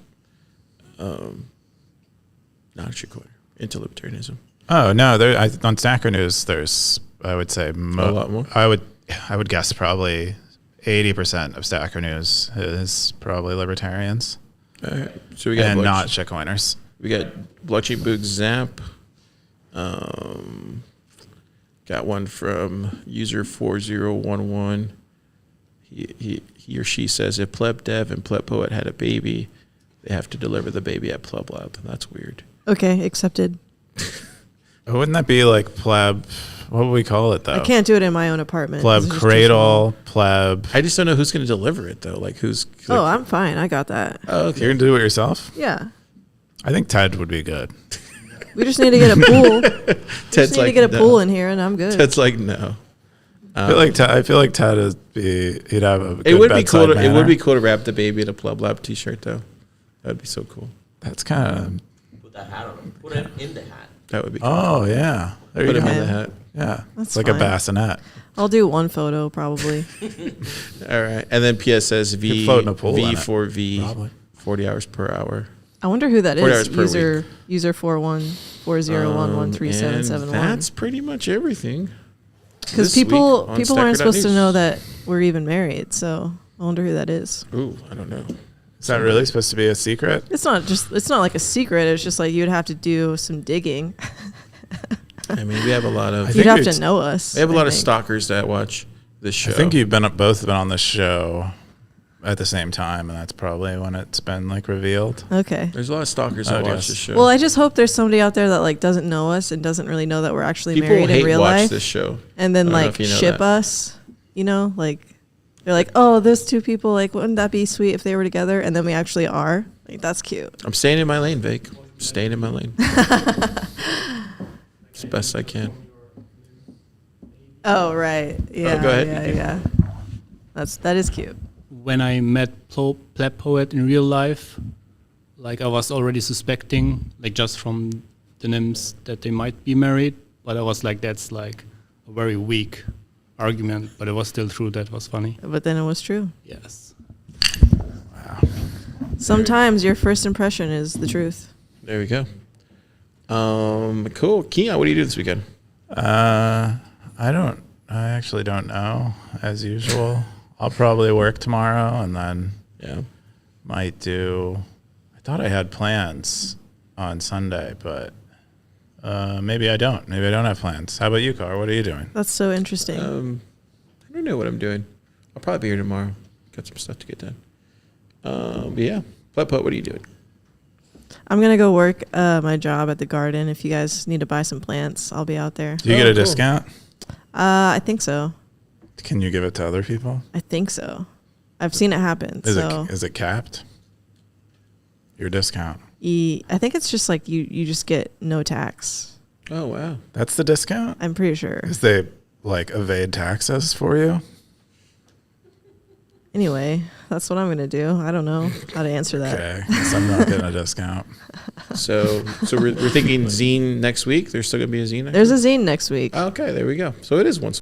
not a shitcoiner, into libertarianism. Oh no, on Stacker News, there's I would say A lot more? I would guess probably 80% of Stacker News is probably libertarians All right. So we got and not shitcoiners. We got Blockchain Book Zap. Got one from user 4011. He or she says if Pleb Dev and Pleb Poet had a baby, they have to deliver the baby at Pleb Lab. That's weird. Okay, accepted. Wouldn't that be like pleb? What would we call it though? I can't do it in my own apartment. Pleb 'cause it's just too cradle, pleb. I just don't know who's going to deliver it though. Like who's? small. Oh, like, I'm fine. I got that. oh, okay. You're gonna do it yourself? Yeah. I think Ted would be good. We just need to get a pool. We Ted's just need like, to get a no. pool in here, and I'm good. Ted's like no. I feel like Ted he'd have a. It good would be cool. bedside It would manner. be cool to wrap the baby in a Pleb Lab T-shirt though. That'd be so cool. That's kind Put that hat on him. Put it in the hat. That would be. Cool. of. Oh yeah, there Put you him go. in the hat. Yeah, That's it's like fine. a bassinet. I'll do one photo probably. All right, and then PS says Could V float in a pool in V it, for V, probably. 40 hours per hour. I wonder who that 40 is. hours per User 4140113771. And that's pretty much everything. Because this week people on aren't supposed to Stacker.News. know that we're even married. So I wonder who that is. Ooh, I don't know. Is that really supposed to be a secret? It's not like a secret. It's just like you'd have to do some digging. I mean, we have a lot of I You'd think have it's- to know us. we have a I lot of think. stalkers that watch this show. I think you've both been on this show at the same time, and that's probably when it's been like revealed. Okay. There's a lot of stalkers I that would watch guess. this show. Well, I just hope there's somebody out there that like doesn't know us and doesn't really know that we're actually People married hate in real watch life, this show. and then I don't know like if you know ship that. us. You know, like they're like, oh, those two people, like, wouldn't that be sweet if they were together? And then we actually are. Like, that's cute. I'm staying in my lane, Vic. Staying in my lane. As best I can. Oh right, yeah, go ahead. yeah. That is cute. When I met Pleb Poet in real life, like I was already suspecting, like just from the names, that they might be married. But I was like, that's like a very weak argument. But it was still true. That was funny. But then it was true. Yes. Sometimes your first impression is the truth. There we go. Cool. Keyan, what do you do this weekend? I actually don't know. As usual, I'll probably work tomorrow, and then Yeah. might do. I thought I had plans on Sunday, but maybe I don't. Maybe I don't have plans. How about you, Car? What are you doing? That's so interesting. I don't know what I'm doing. I'll probably be here tomorrow. Got some stuff to get done. But yeah. Pleb Poet, what are you doing? I'm gonna go work my job at the garden. If you guys need to buy some plants, I'll be out there. Do you get a cool. discount? I think so. Can you give it to other people? I think so. I've seen it happen. Is it capped? Your discount. I think it's just like you just get no tax. Oh, wow. That's the discount? I'm pretty sure. Because they like evade taxes for you? Anyway, that's what I'm gonna do. I don't know how to answer that. Okay. Guess I'm not getting a discount. So we're thinking zine next week. There's still going to be a zine next There's week? a zine next week. Okay, there we go. So it is once